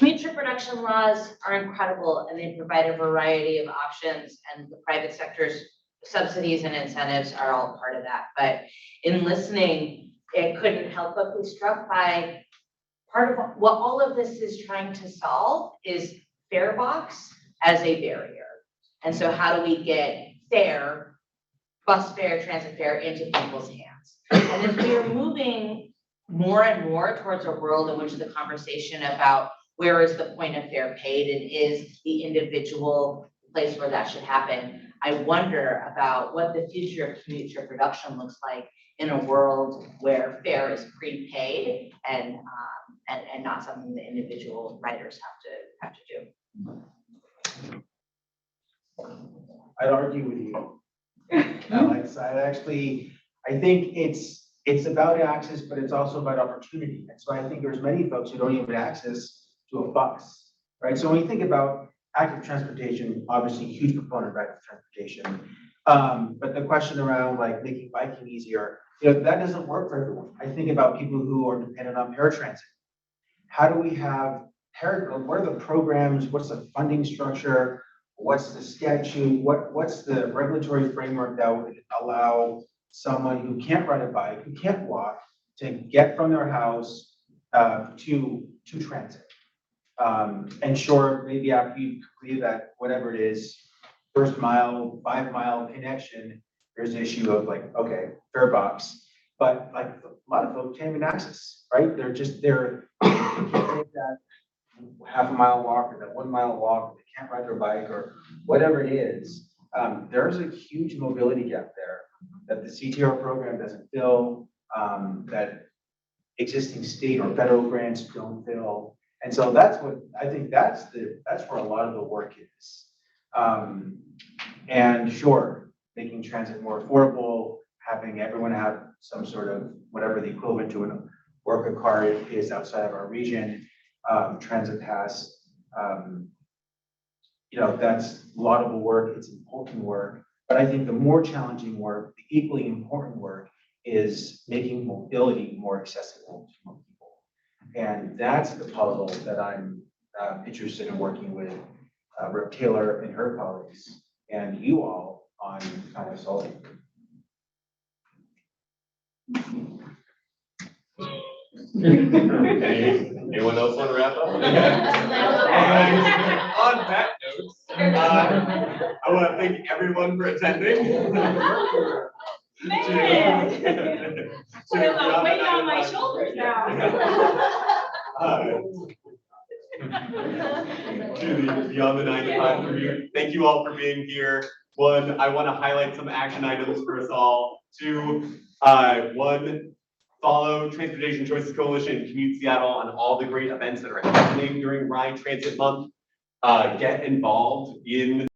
Commute trip reduction laws are incredible and they provide a variety of options, and the private sector's subsidies and incentives are all part of that. But in listening, it couldn't help but be struck by part of what all of this is trying to solve is fare box as a barrier. And so how do we get fare, bus fare, transit fare into people's hands? And if we are moving more and more towards a world in which the conversation about where is the point of fare paid and is the individual place where that should happen, I wonder about what the future of commute trip reduction looks like in a world where fare is prepaid and not something the individual riders have to do. I'd argue with you. Alex, I think it's about access, but it's also about opportunity. And so I think there's many folks who don't even have access to a bus, right? So when you think about active transportation, obviously a huge proponent of active transportation. But the question around like making biking easier, that doesn't work for everyone. I think about people who are dependent on paratransit. How do we have what are the programs? What's the funding structure? What's the statute? What's the regulatory framework that would allow someone who can't ride a bike, who can't walk, to get from their house to transit? And sure, maybe after you complete that, whatever it is, first mile, 5 mile connection, there's an issue of like, okay, fare box. But like a lot of folks can't even access, right? They can't make that half a mile walk or that 1 mile walk, they can't ride their bike or whatever it is. There's a huge mobility gap there that the CTR program doesn't fill, that existing state or federal grants don't fill. And so that's what I think that's where a lot of the work is. And sure, making transit more affordable, having everyone have some sort of whatever the equivalent to a worker card is outside of our region, transit pass, that's laudable work, it's important work. But I think the more challenging work, the equally important work is making mobility more accessible to more people. And that's the puzzle that I'm interested in working with Rep. Taylor and her colleagues and you all on kind of solving. Anyone else want to wrap up? On that note, I want to thank everyone for attending. Man. Put a lot weight on my shoulders now. To the Beyond the 9 to 5 Commute, thank you all for being here. One, I want to highlight some action items for us all. Two, one, follow Transportation Choices Coalition Commute Seattle on all the great events that are happening during Ride Transit Month. Get involved in